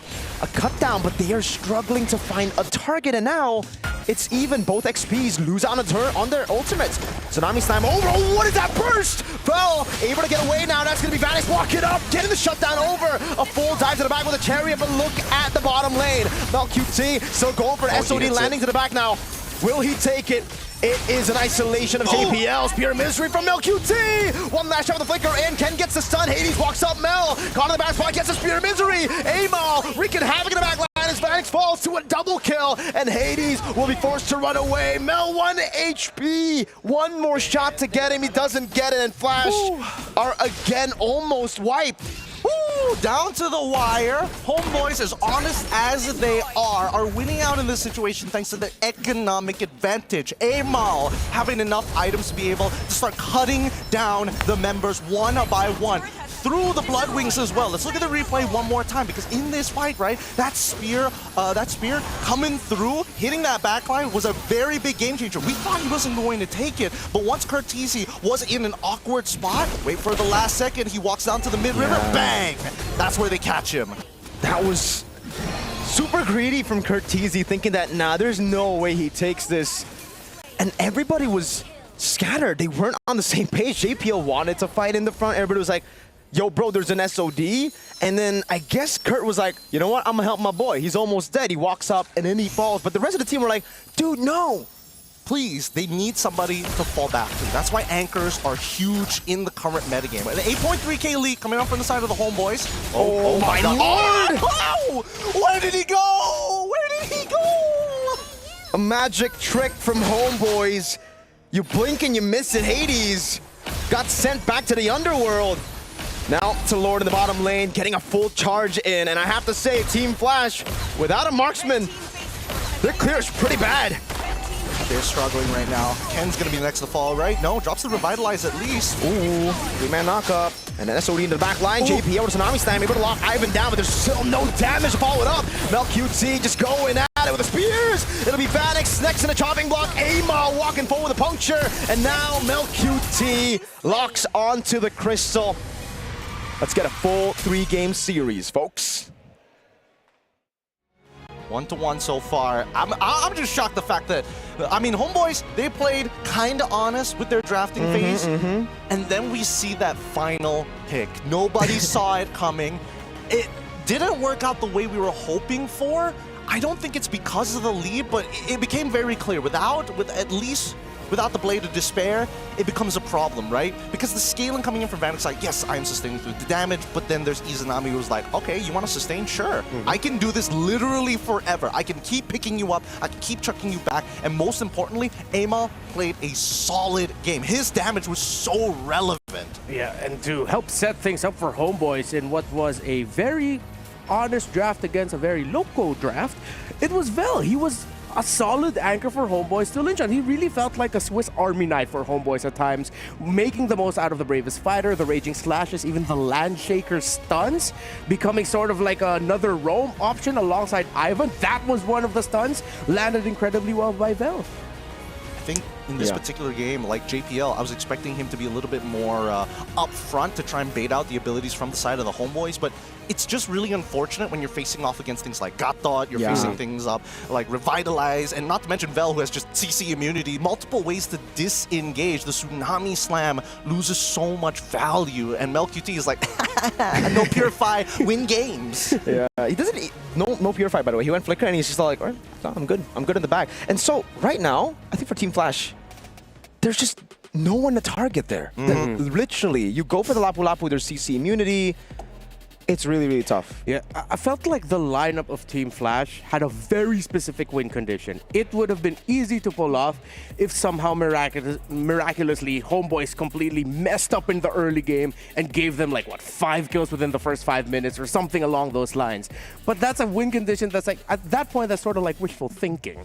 A cut down, but they are struggling to find a target, and now it's even. Both XPs lose out on their ultimates. Tsunami Slam over. Oh, what is that burst? Vel able to get away now. That's going to be Vanix. Walk it up. Getting the shutdown over. A full dive to the back with a chariot, but look at the bottom lane. MelQT still going for an SOD landing to the back now. Will he take it? It is an isolation of JPL. Spear of Misery from MelQT. One last shot with the flicker in. Ken gets the stun. Hades walks up. Mel caught in the back spot. Gets the Spear of Misery. Amal wreaking havoc in the back line as Vanix falls to a double kill. And Hades will be forced to run away. Mel 1 HP. One more shot to get him. He doesn't get it. And Flash are again almost wiped. Woo, down to the wire. HomeBois, as honest as they are winning out in this situation thanks to the economic advantage. Amal having enough items to be able to start cutting down the members one by one. Through the Blood Wings as well. Let's look at the replay one more time, because in this fight, right, that spear coming through, hitting that backline was a very big game changer. We thought he wasn't going to take it, but once Curtisi was in an awkward spot, wait for the last second, he walks down to the mid-river, bang! That's where they catch him. That was super greedy from Curtisi, thinking that, nah, there's no way he takes this. And everybody was scattered. They weren't on the same page. JPL wanted to fight in the front. Everybody was like, yo, bro, there's an SOD. And then I guess Kurt was like, you know what? I'm gonna help my boy. He's almost dead. He walks up and then he falls. But the rest of the team were like, dude, no. Please, they need somebody to fall back to. That's why anchors are huge in the current metagame. An 8.3k lead coming up from the side of the HomeBois. Oh my lord! Oh, where did he go? Where did he go? A magic trick from HomeBois. You blink and you miss it. Hades got sent back to the underworld. Now to Lord in the bottom lane, getting a full charge in. And I have to say, Team Flash, without a marksman, their clear is pretty bad. They're struggling right now. Ken's gonna be next to fall, right? No, drops the Revitalize at least. Ooh, 3-man knockup. And then SOD into the back line. JP over to Tsunami Slam, able to lock Ivan down, but there's still no damage to follow it up. MelQT just going at it with the spears. It'll be Vanix next in the chopping block. Amal walking forward with a puncture. And now MelQT locks onto the crystal. Let's get a full 3-game series, folks. 1-1 so far. I'm just shocked the fact that, I mean, HomeBois, they played kind of honest with their drafting phase, and then we see that final pick. Nobody saw it coming. It didn't work out the way we were hoping for. I don't think it's because of the lead, but it became very clear. Without the Blade of Despair, it becomes a problem, right? Because the scaling coming in from Vanix, like, yes, I'm sustaining through the damage, but then there's Izanami who's like, okay, you want to sustain? Sure. I can do this literally forever. I can keep picking you up, I can keep chucking you back, and most importantly, Amal played a solid game. His damage was so relevant. Yeah, and to help set things up for HomeBois in what was a very honest draft against a very local draft, it was Vel. He was a solid anchor for HomeBois to lynch on. He really felt like a Swiss Army knife for HomeBois at times, making the most out of the Bravest Fighter, the Raging Slashes, even the Landshaker stuns, becoming sort of like another roam option alongside Ivan. That was one of the stuns, landed incredibly well by Vel. I think in this particular game, like JPL, I was expecting him to be a little bit more up front to try and bait out the abilities from the side of the HomeBois, but it's just really unfortunate when you're facing off against things like Gatot, you're facing things up like Revitalize, and not to mention Vel, who has just CC immunity, multiple ways to disengage. The Tsunami Slam loses so much value, and MelQT is like, no Purify, win games. Yeah, he doesn't, no Purify, by the way. He went Flicker and he's just like, all right, no, I'm good in the back. And so, right now, I think for Team Flash, there's just no one to target there. Literally, you go for the Lapu Lapu, there's CC immunity. It's really, really tough. Yeah, I felt like the lineup of Team Flash had a very specific win condition. It would have been easy to pull off if somehow miraculously HomeBois completely messed up in the early game and gave them like, what, 5 kills within the first 5 minutes or something along those lines. But that's a win condition that's like, at that point, that's sort of like wishful thinking.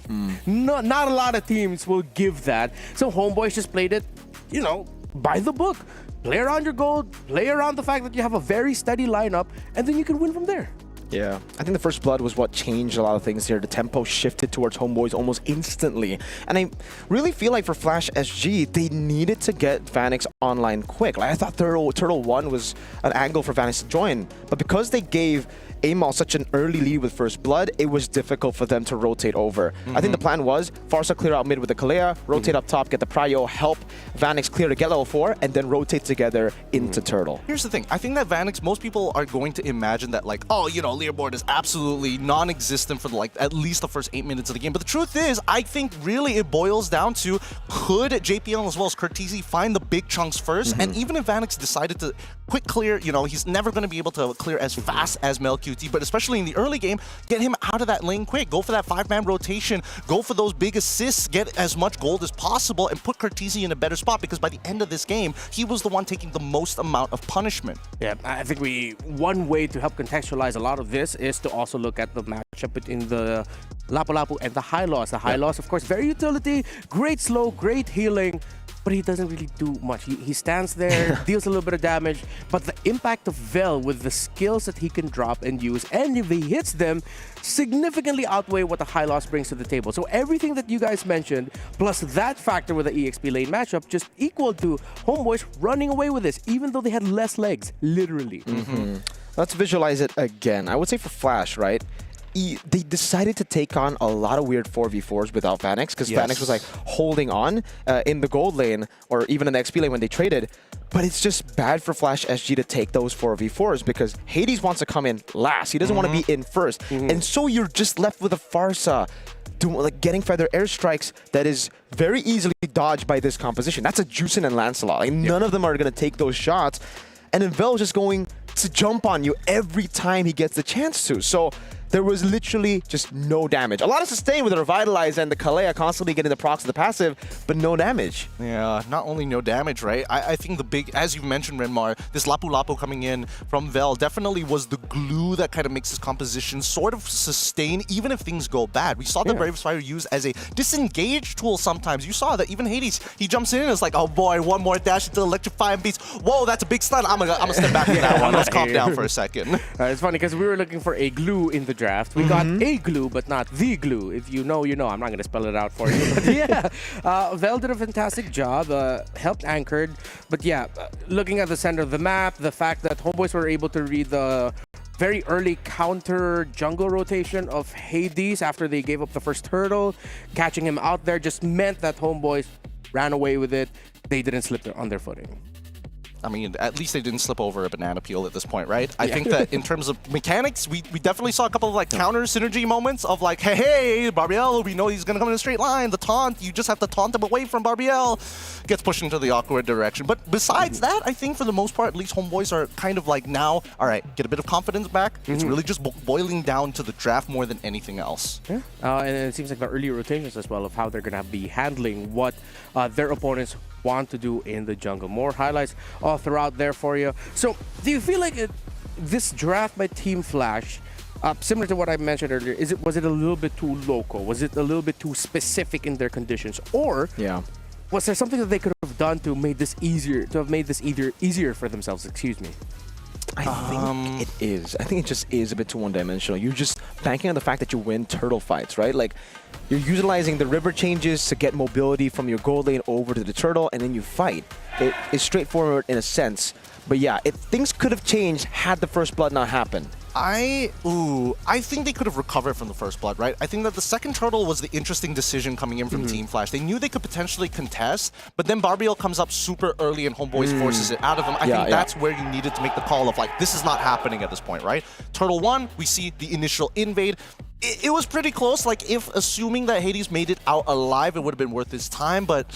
Not a lot of teams will give that. So HomeBois just played it, you know, by the book. Play around your gold, play around the fact that you have a very steady lineup, and then you can win from there. Yeah, I think the first blood was what changed a lot of things here. The tempo shifted towards HomeBois almost instantly. And I really feel like for Flash SG, they needed to get Vanix online quick. Like I thought Turtle 1 was an angle for Vanix to join, but because they gave Amal such an early lead with first blood, it was difficult for them to rotate over. I think the plan was Farsa clear out mid with the Kalea, rotate up top, get the Prio, help Vanix clear to get level 4, and then rotate together into Turtle. Here's the thing. I think that Vanix, most people are going to imagine that like, oh, you know, leaderboard is absolutely non-existent for like at least the first 8 minutes of the game. But the truth is, I think really it boils down to could JPL as well as Curtisi find the big chunks first? And even if Vanix decided to quick clear, you know, he's never going to be able to clear as fast as MelQT, but especially in the early game, get him out of that lane quick. Go for that 5-man rotation. Go for those big assists. Get as much gold as possible and put Curtisi in a better spot, because by the end of this game, he was the one taking the most amount of punishment. Yeah, I think one way to help contextualize a lot of this is to also look at the matchup between the Lapu Lapu and the High Loss. The High Loss, of course, very utility, great slow, great healing, but he doesn't really do much. He stands there, deals a little bit of damage, but the impact of Vel with the skills that he can drop and use, and if he hits them, significantly outweigh what the High Loss brings to the table. So everything that you guys mentioned, plus that factor with the EXP lane matchup, just equal to HomeBois running away with this, even though they had less legs, literally. Let's visualize it again. I would say for Flash, right? They decided to take on a lot of weird 4v4s without Vanix, because Vanix was like holding on in the gold lane or even in the XP lane when they traded. But it's just bad for Flash SG to take those 4v4s because Hades wants to come in last. He doesn't want to be in first. And so you're just left with a Farsa like getting feather airstrikes that is very easily dodged by this composition. That's a Juicin and Lancelot. Like, none of them are going to take those shots. And then Vel is just going to jump on you every time he gets the chance to. So there was literally just no damage. A lot of sustain with the Revitalize and the Kalea constantly getting the procs of the passive, but no damage. Yeah, not only no damage, right? I think the big, as you mentioned, Renmar, this Lapu Lapu coming in from Vel definitely was the glue that kind of makes his composition sort of sustain, even if things go bad. We saw the Brave Fire used as a disengage tool sometimes. You saw that even Hades, he jumps in and it's like, oh boy, one more dash into Electrify and beats. Whoa, that's a big stun. I'm gonna step back from that one. Let's calm down for a second. It's funny because we were looking for a glue in the draft. We got a glue, but not the glue. If you know, you know. I'm not going to spell it out for you. But yeah, Vel did a fantastic job, helped anchored. But yeah, looking at the center of the map, the fact that HomeBois were able to read the very early counter jungle rotation of Hades after they gave up the first turtle, catching him out there just meant that HomeBois ran away with it. They didn't slip on their footing. I mean, at least they didn't slip over a banana peel at this point, right? I think that in terms of mechanics, we definitely saw a couple of like counter synergy moments of like, hey, Barbiel, we know he's gonna come in a straight line. The taunt, you just have to taunt him away from Barbiel. Gets pushed into the awkward direction. But besides that, I think for the most part, at least HomeBois are kind of like now, all right, get a bit of confidence back. It's really just boiling down to the draft more than anything else. Yeah. And it seems like the early rotations as well of how they're gonna be handling what their opponents want to do in the jungle. More highlights all throughout there for you. So do you feel like this draft by Team Flash, similar to what I mentioned earlier, was it a little bit too local? Was it a little bit too specific in their conditions? Or was there something that they could have done to make this easier, easier for themselves? Excuse me. I think it is. I think it just is a bit too one-dimensional. You're just banking on the fact that you win turtle fights, right? Like, you're utilizing the river changes to get mobility from your gold lane over to the turtle, and then you fight. It is straightforward in a sense. But yeah, things could have changed had the first blood not happened. I think they could have recovered from the first blood, right? I think that the second turtle was the interesting decision coming in from Team Flash. They knew they could potentially contest, but then Barbiel comes up super early and HomeBois forces it out of them. I think that's where you needed to make the call of like, this is not happening at this point, right? Turtle 1, we see the initial invade. It was pretty close, like if assuming that Hades made it out alive, it would have been worth his time, but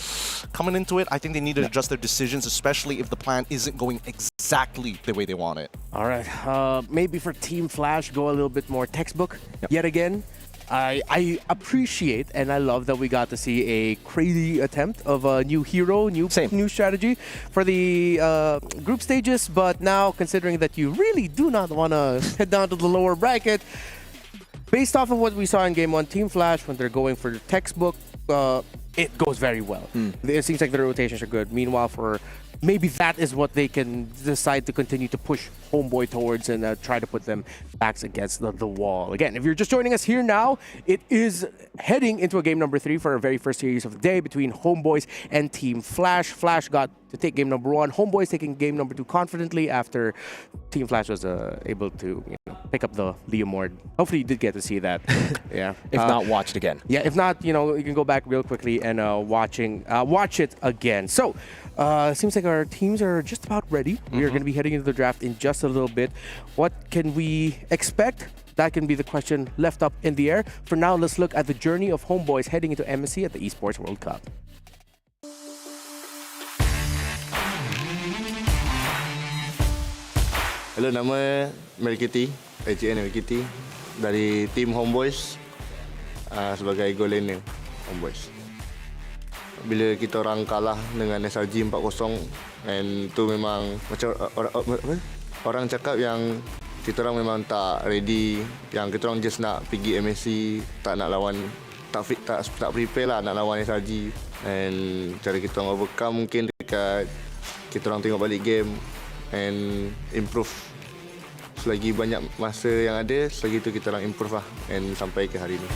coming into it, I think they need to adjust their decisions, especially if the plan isn't going exactly the way they want it. All right, maybe for Team Flash, go a little bit more textbook yet again. I appreciate and I love that we got to see a crazy attempt of a new hero, new strategy for the group stages, but now considering that you really do not want to head down to the lower bracket, based off of what we saw in Game 1, Team Flash, when they're going for the textbook, it goes very well. It seems like the rotations are good. Meanwhile, for maybe that is what they can decide to continue to push HomeBois towards and try to put them backs against the wall. Again, if you're just joining us here now, it is heading into a game number 3 for our very first series of the day between HomeBois and Team Flash. Flash got to take game number 1. HomeBois taking game number 2 confidently after Team Flash was able to pick up the Leomord. Hopefully you did get to see that. Yeah. If not, watch it again. Yeah, if not, you can go back real quickly and watch it again. So, seems like our teams are just about ready. We are going to be heading into the draft in just a little bit. What can we expect? That can be the question left up in the air. For now, let's look at the journey of HomeBois heading into MSC at the Esports World Cup. Hello, nama Melkiti, HN Melkiti dari tim HomeBois sebagai goal laner HomeBois. Bila kita orang kalah dengan SRG 4-0 and tu memang macam orang cakap yang kita orang memang tak ready, yang kita orang just nak pergi MSC, tak nak lawan, tak prepare lah nak lawan SRG, and cara kita orang overcome mungkin dekat kita orang tengok balik game and improve. Selagi banyak masa yang ada, selagi itu kita orang improve lah and sampai ke hari ini.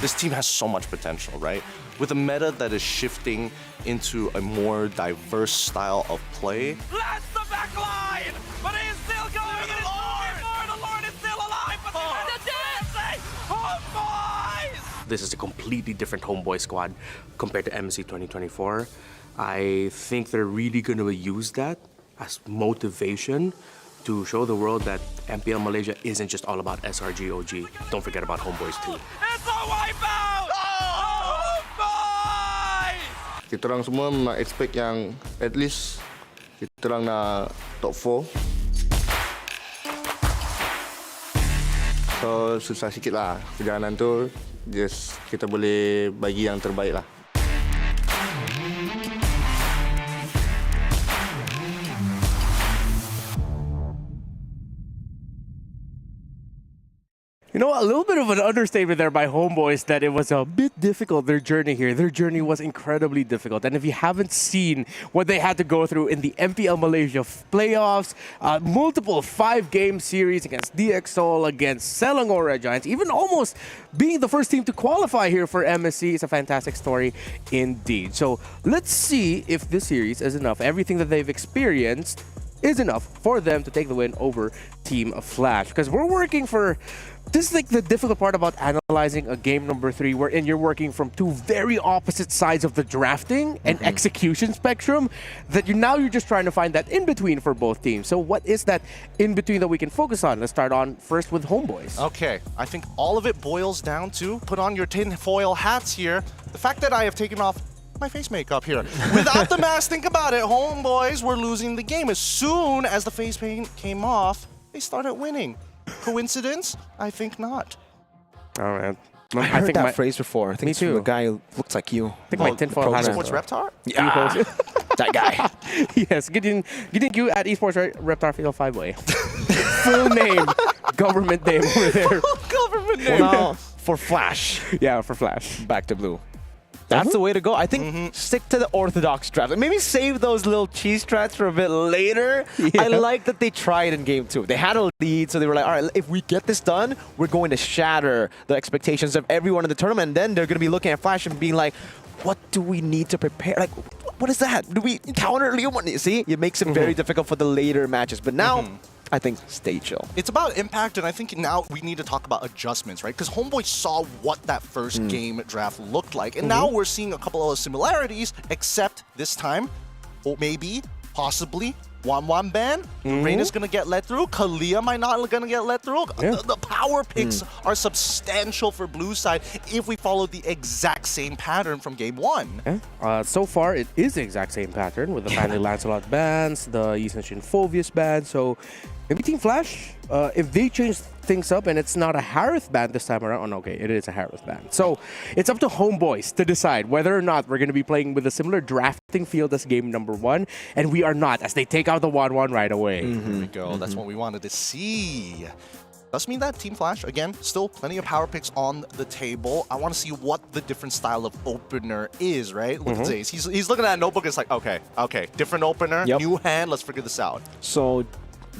This team has so much potential, right? With a meta that is shifting into a more diverse style of play. That's the back line! But he's still going! The Lord is still alive! But the dancing! HomeBois! This is a completely different HomeBois squad compared to MSC 2024. I think they're really going to use that as motivation to show the world that MPL Malaysia isn't just all about SRG.OG. Don't forget about HomeBois too. It's a wipeout! HomeBois! Kita orang semua nak expect yang at least kita orang nak top 4. So susah sikit lah perjalanan tu. Just kita boleh bagi yang terbaik lah. A little bit of an understatement there by HomeBois that it was a bit difficult, their journey here. Their journey was incredibly difficult. And if you haven't seen what they had to go through in the MPL Malaysia playoffs, multiple 5-game series against DXOL, against Selangor Red Giants, even almost being the first team to qualify here for MSC is a fantastic story indeed. So let's see if this series is enough. Everything that they've experienced is enough for them to take the win over Team Flash. Because we're working for... This is like the difficult part about analyzing a game number 3, wherein you're working from 2 very opposite sides of the drafting and execution spectrum, that you're just trying to find that in-between for both teams. So what is that in-between that we can focus on? Let's start on first with HomeBois. Okay, I think all of it boils down to, put on your tinfoil hats here, the fact that I have taken off my face makeup here. Without the mask, think about it, HomeBois were losing the game. As soon as the face paint came off, they started winning. Coincidence? I think not. All right. I heard that phrase before. I think Me it's from too. a guy who looks like you. I think my tinfoil hat Esports Reptar? Yeah, that guy. Yes, getting you at Esports Reptar Field 5-way. Full name, government name over there. Government Well, name. now, for Flash, Yeah, for Flash. back to blue. That's the way to go. I think stick to the orthodox draft. Maybe save those little cheese strats for a bit later. I like that they tried in game 2. They had a lead, so they were like, all right, if we get this done, we're going to shatter the expectations of everyone in the tournament. And then they're going to be looking at Flash and being like, what do we need to prepare? Like, what is that? Do we counter Leo? See, it makes it very difficult for the later matches. But now, I think stay chill. It's about impact, and I think now we need to talk about adjustments, right? Because HomeBois saw what that first game draft looked like, and now we're seeing a couple of similarities, except this time, or maybe, possibly, 1-1 ban. Reyna's gonna get let through. Kalia might not gonna get let through. The power picks are substantial for blue side if we follow the exact same pattern from game 1. So far, it is the exact same pattern with the Family Lancelot bans, the Yisenshin Phovius ban. So maybe Team Flash, if they change things up and it's not a Harith ban this time around, okay, it is a Harith ban. So it's up to HomeBois to decide whether or not we're going to be playing with a similar drafting field as game number 1, and we are not, as they take out the 1-1 right away. There we go. That's what we wanted to see. Does mean that Team Flash, again, still plenty of power picks on the table. I want to see what the different style of opener is, right? Look at Zaze. He's looking at a notebook. It's like, okay, different opener, new hand. Let's figure this out. So,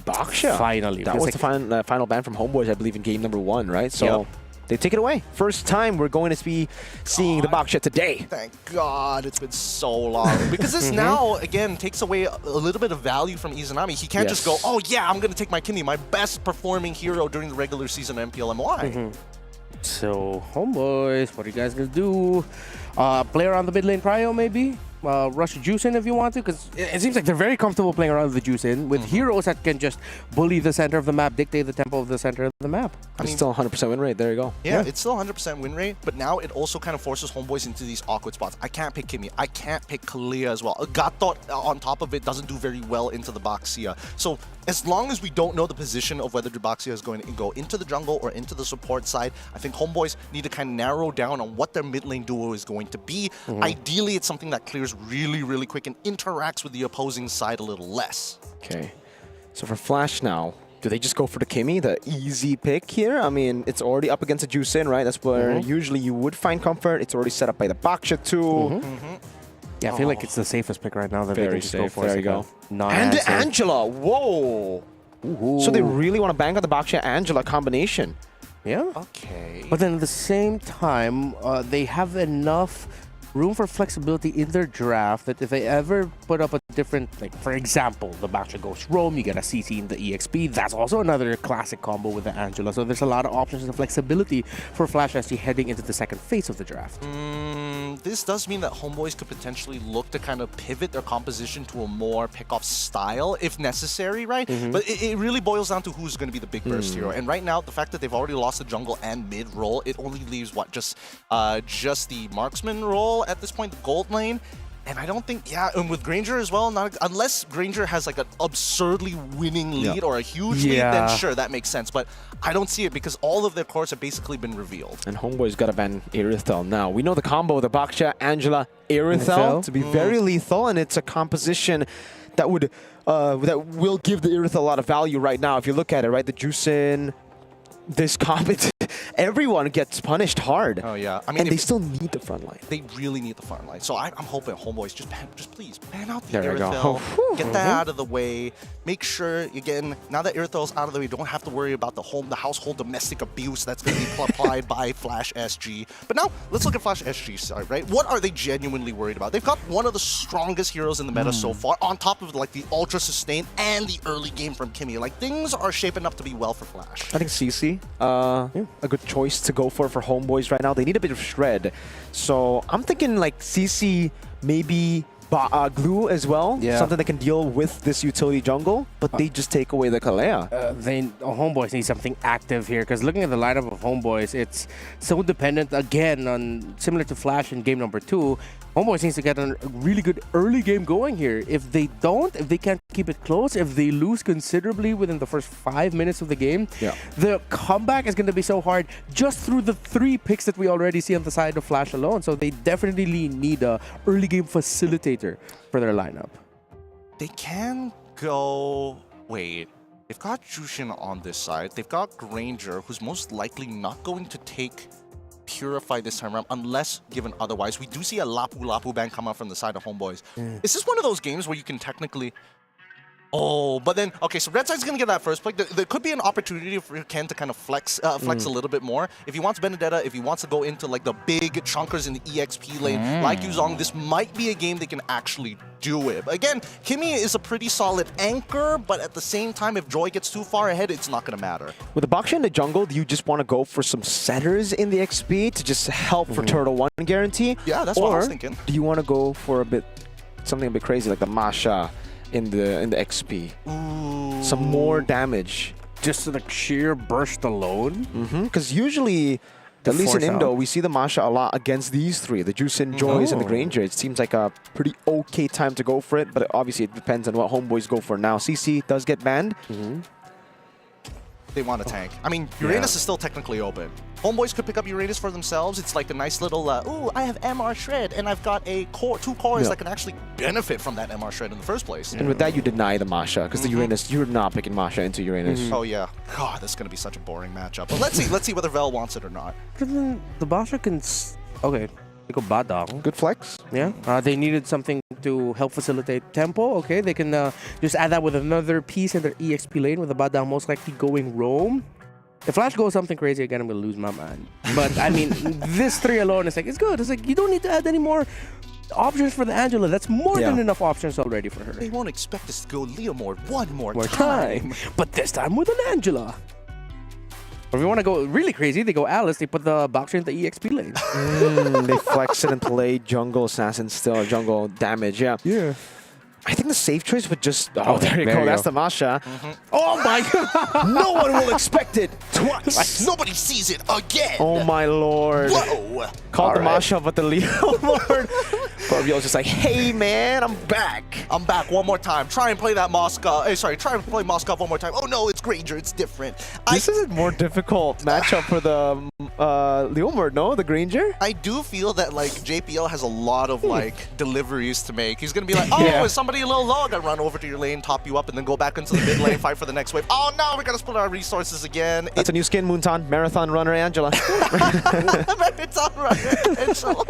Baksha. Finally. That was the final ban from HomeBois, I believe, in game number 1, right? So, they take it away. First time we're going to be seeing the Baksha today. Thank God it's been so long. Because this now, again, takes away a little bit of value from Izanami. He can't just go, oh yeah, I'm going to take my Kimmy, my best performing hero during the regular season of MPLMY. So, HomeBois, what are you guys going to do? Play around the mid lane prio, maybe? Rush juice in if you want to, because it seems like they're very comfortable playing around the juice in with heroes that can just bully the center of the map, dictate the tempo of the center of the map. I mean, still 100% win rate. There you go. Yeah, it's still 100% win rate, but now it also kind of forces HomeBois into these awkward spots. I can't pick Kimmy. I can't pick Kalia as well. Gatot on top of it doesn't do very well into the Baxia. So as long as we don't know the position of whether the Baxia is going to go into the jungle or into the support side, I think HomeBois need to kind of narrow down on what their mid lane duo is going to be. Ideally, it's something that clears really, really quick and interacts with the opposing side a little less. Okay. So for Flash now, do they just go for the Kimmy, the easy pick here? I mean, it's already up against a Juicin, right? That's where usually you would find comfort. It's already set up by the Baksha too. Yeah, I feel like it's the safest pick right now that they Very can just safe. go for. There you go. And Non-answer. Angela, whoa! So they really want to bank on the Baksha-Angela combination. Yeah. Okay. But then at the same time, they have enough room for flexibility in their draft that if they ever put up a different, like for example, the Baksha goes roam, you get a CC in the EXP. That's also another classic combo with the Angela. So there's a lot of options and flexibility for Flash SG heading into the second phase of the draft. This does mean that HomeBois could potentially look to kind of pivot their composition to a more pick-off style if necessary, right? But it really boils down to who's going to be the big burst hero. And right now, the fact that they've already lost the jungle and mid role, it only leaves what, just the marksman role at this point, the gold lane. And I don't think, and with Granger as well, unless Granger has like an absurdly winning lead or a huge lead, then sure, that makes sense. But I don't see it because all of their cores have basically been revealed. And HomeBois got to ban Irithel now. We know the combo of the Baksha, Angela, Irithel to be very lethal, and it's a composition that would that will give the Irithel a lot of value right now. If you look at it, right, the Juicin, this comp, everyone gets punished hard. Oh yeah, I mean, and they still need the front line. They really need the front line. So I'm hoping HomeBois just please ban out the There we go. Irithel, get that out of the way. Make sure again, now that Irithel's out of the way, you don't have to worry about the household domestic abuse that's going to be applied by Flash SG. But now let's look at Flash SG's side, right? What are they genuinely worried about? They've got one of the strongest heroes in the meta so far, on top of like the ultra sustain and the early game from Kimmy. Like things are shaping up to be well for Flash. I think CC, a good choice to go for HomeBois right now. They need a bit of shred. So I'm thinking like CC, maybe glue as well. Something that can deal with this utility jungle, but they just take away the Kalea. HomeBois need something active here because looking at the lineup of HomeBois, it's so dependent again on, similar to Flash in game number 2, HomeBois needs to get a really good early game going here. If they don't, if they can't keep it close, if they lose considerably within the first 5 minutes of the game, the comeback is going to be so hard just through the 3 picks that we already see on the side of Flash alone. So they definitely need a early game facilitator for their lineup. They can go... Wait. They've got Jushin on this side. They've got Granger, who's most likely not going to take Purify this time around unless given otherwise. We do see a Lapu ban come out from the side of HomeBois. Is this one of those games where you can technically... Oh, but then, okay, so Red Side's going to get that first pick. There could be an opportunity for Ken to kind of flex a little bit more. If he wants Benedetta, if he wants to go into like the big chunkers in the EXP lane, like Yuzong, this might be a game they can actually do it. But again, Kimmy is a pretty solid anchor, but at the same time, if Joy gets too far ahead, it's not going to matter. With the Baksha in the jungle, do you just want to go for some setters in the XP to just help for Turtle 1 guarantee? Yeah, that's what I was thinking. Do you want to go for something a bit crazy like the Masha in the XP? Some more damage. Just the sheer burst alone? Because usually, at least in Indo, we see the Masha a lot against these 3, the Juicin, Joys, and the Granger. It seems like a pretty okay time to go for it, but obviously it depends on what HomeBois go for now. CC does get banned. they want to tank. I mean, Uranus is still technically open. HomeBois could pick up Uranus for themselves. It's like a nice little, ooh, I have MR Shred, and I've got a core, 2 cores that can actually benefit from that MR Shred in the first place. And with that, you deny the Masha, because the Uranus, you're not picking Masha into Uranus. Oh, yeah. God, this is going to be such a boring matchup. But let's see whether Vel wants it or not. But then the Basha can... Okay, they go Badang. Good flex. Yeah, they needed something to help facilitate tempo. Okay, they can just add that with another piece in their EXP lane with the Badang most likely going roam. If Flash goes something crazy again, I'm going to lose my mind. But, I mean, this 3 alone is like, it's good. It's like, you don't need to add any more options for the Angela. That's more than enough options already for her. They won't expect us to go Leomord one more time. But this time with an Angela. Or if you want to go really crazy, they go Alice. They put the boxer in the EXP lane. They flex it and play jungle assassin still, jungle damage, yeah. I think the safe choice would just... Oh, there you go. That's the Masha. Oh, my God. No one will expect it twice. Nobody sees it again. Oh, my Lord. Whoa. Called the Masha, but the Leo Lord. Corvio's just like, hey, man, I'm back. I'm back one more time. Try and play that Moscow. Try and play Moscow one more time. Oh, no, it's Granger. It's different. This is a more difficult matchup for the Leomord, no? The Granger? I do feel that, like, JPL has a lot of, like, deliveries to make. He's going to be like, oh, is somebody a little low? I got to run over to your lane, top you up, and then go back into the mid lane, fight for the next wave. Oh, no, we got to split our resources again. That's a new skin, Moonton. Marathon runner Angela. Marathon runner Angela.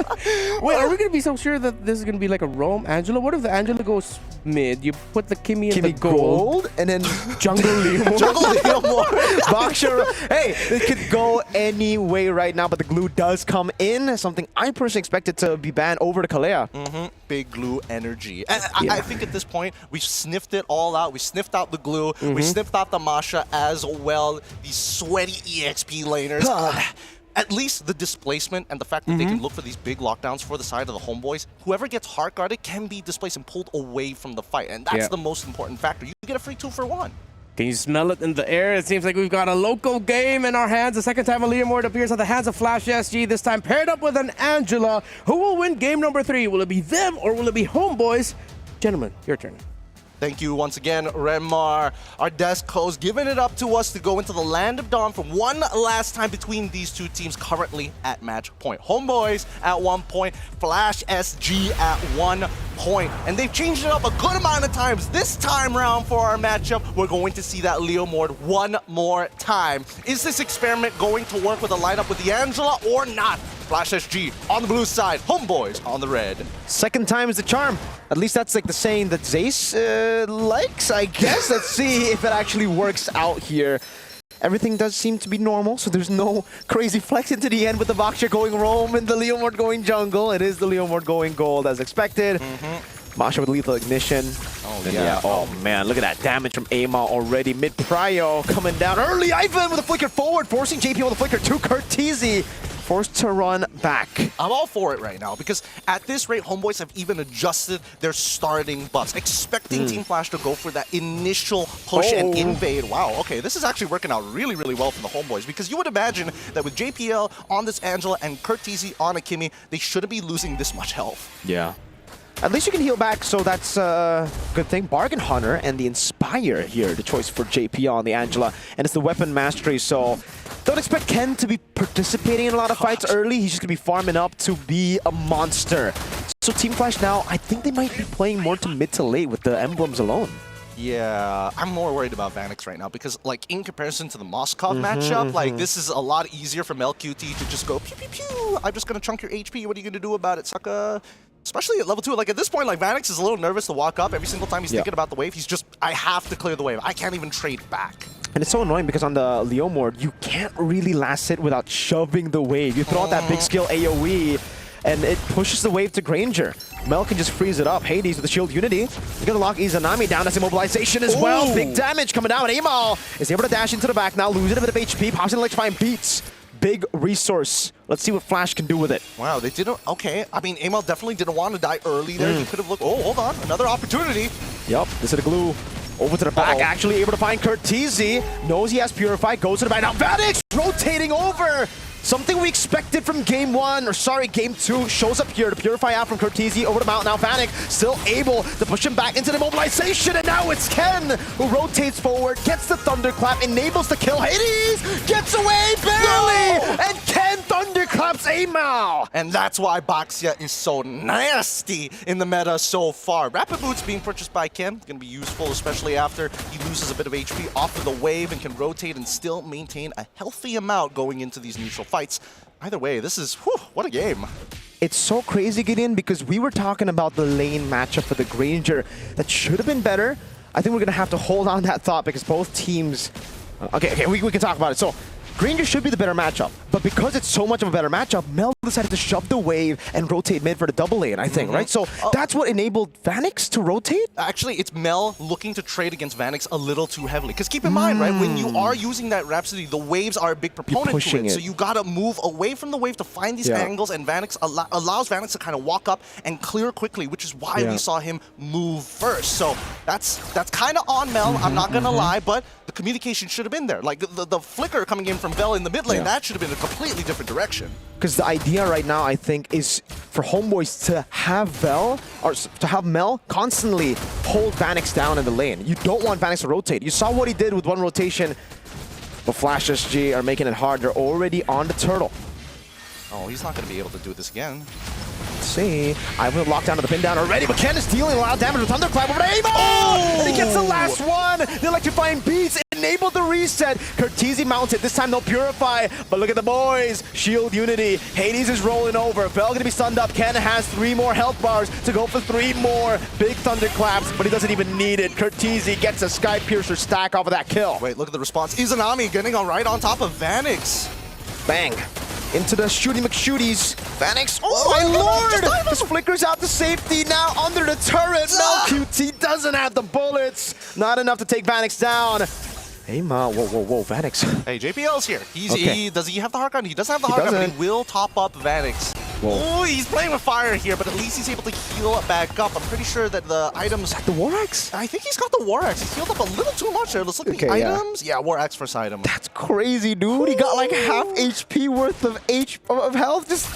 Wait, are we going to be so sure that this is going to be like a roam Angela? What if the Angela goes mid? You put the Kimmy in the gold, and then jungle Leomord. Jungle Leomord. Boxer. Hey, it could go any way right now, but the glue does come in. Something I personally expected to be banned over to Kalea. Big glue energy. And I think at this point, we've sniffed it all out. We sniffed out the glue. We sniffed out the Masha as well. These sweaty EXP laners. At least the displacement and the fact that they can look for these big lockdowns for the side of the HomeBois, whoever gets hard guarded can be displaced and pulled away from the fight. And that's the most important factor. You get a free 2 for 1. Can you smell it in the air? It seems like we've got a local game in our hands. The second time a Leomord appears at the hands of Flash SG, this time paired up with an Angela. Who will win game number 3? Will it be them or will it be HomeBois? Gentlemen, your turn. Thank you once again, Remar. Our desk host giving it up to us to go into the Land of Dawn for one last time between these two teams currently at match point. HomeBois at 1 point, Flash SG at 1 point. And they've changed it up a good amount of times. This time round for our matchup, we're going to see that Leomord one more time. Is this experiment going to work with a lineup with the Angela or not? Flash SG on the blue side, HomeBois on the red. Second time is the charm. At least that's like the saying that Zace likes, I guess. Let's see if it actually works out here. Everything does seem to be normal, so there's no crazy flex into the end with the Boxer going roam and the Leomord going jungle. It is the Leomord going gold as expected. Masha with lethal ignition. Oh, yeah. Oh, man, look at that damage from Amal already. Mid-prio coming down early. Ivan with a flicker forward, forcing JP with a flicker to Curtizi. Forced to run back. I'm all for it right now because at this rate, HomeBois have even adjusted their starting buffs, expecting Team Flash to go for that initial push and invade. Wow, okay, this is actually working out really, really well for the HomeBois because you would imagine that with JPL on this Angela and Curtizi on a Kimmy, they shouldn't be losing this much health. Yeah. At least you can heal back, so that's a good thing. Bargain Hunter and the Inspire here, the choice for JPL on the Angela. And it's the Weapon Mastery, so don't expect Ken to be participating in a lot of fights early. He's just going to be farming up to be a monster. So Team Flash now, I think they might be playing more to mid to late with the emblems alone. Yeah, I'm more worried about Vanix right now because, like, in comparison to the Moskov matchup, like, this is a lot easier for MelQT to just go pew pew pew. I'm just gonna chunk your HP. What are you gonna do about it, sucker? Especially at level 2. Like, at this point, like, Vanix is a little nervous to walk up. Every single time he's thinking about the wave, he's just, I have to clear the wave. I can't even trade back. And it's so annoying because on the Leomord, you can't really last hit without shoving the wave. You throw out that big skill AoE, and it pushes the wave to Granger. Mel can just freeze it up. Hades with the shield unity. He's gonna lock Izanami down as immobilization as well. Big damage coming down. Amal is able to dash into the back now, losing a bit of HP. Pops in electrifying beats. Big resource. Let's see what Flash can do with it. Wow, they didn't. Okay, I mean, Amal definitely didn't want to die early there. He could have looked. Oh, hold on, another opportunity. Yep, this is the glue. Over to the back, actually able to find Curtizi. Knows he has Purify, goes to the back. Now Vanix rotating over. Something we expected from game 1, or sorry, game 2, shows up here to purify out from Cortese over the mountain. Now Vanek still able to push him back into the mobilization, and now it's Ken who rotates forward, gets the thunderclap, enables the kill. Hades gets away barely, and Ken thunderclaps Amal. And that's why Baxia is so nasty in the meta so far. Rapid Boots being purchased by Ken, going to be useful, especially after he loses a bit of HP off of the wave and can rotate and still maintain a healthy amount going into these neutral fights. Either way, this is, whew, what a game. It's so crazy, Gideon, because we were talking about the lane matchup for the Granger that should have been better. I think we're going to have to hold on that thought because both teams... Okay, we can talk about it. So, Granger should be the better matchup, but because it's so much of a better matchup, Mel decided to shove the wave and rotate mid for the double lane, I think, right? So that's what enabled Vanix to rotate? Actually, it's Mel looking to trade against Vanix a little too heavily. Because keep in mind, right, when you are using that Rhapsody, the waves are a big proponent to it. So you gotta move away from the wave to find these angles, and Vanix allows Vanix to kind of walk up and clear quickly, which is why we saw him move first. So that's kind of on Mel, I'm not gonna lie, but the communication should have been there. Like the flicker coming in from Vel in the mid lane, that should have been a completely different direction. Because the idea right now, I think, is for HomeBois to have Vel, or to have Mel constantly hold Vanix down in the lane. You don't want Vanix to rotate. You saw what he did with one rotation, but Flash SG are making it hard. They're already on the turtle. Oh, he's not going to be able to do this again. Let's see. I will lock down to the pin down already, but Ken is dealing a lot of damage with Thunderclap over to Amo! Oh! And he gets the last one! The electrifying beats enable the reset. Cortese mounted. This time they'll purify, but look at the boys. Shield Unity. Hades is rolling over. Vel gonna be stunned up. Ken has 3 more health bars to go for 3 more big Thunderclaps, but he doesn't even need it. Cortese gets a Sky Piercer stack off of that kill. Wait, look at the response. Izanami getting right on top of Vanix. Bang. Into the Shooty McShooties. Vanix, oh my lord! This flickers out to safety now under the turret. Mel QT doesn't have the bullets. Not enough to take Vanix down. Hey, Ma, whoa, Vanix. Hey, JPL's here. Does he have the hard gun? He doesn't have the hard gun, but he will top up Vanix. Oh, he's playing with fire here, but at least he's able to heal back up. I'm pretty sure that the items... The War Axe? I think he's got the War Axe. He's healed up a little too much there. Let's look at the items. Yeah, War Axe first item. That's crazy, dude. He got like half HP worth of health. Just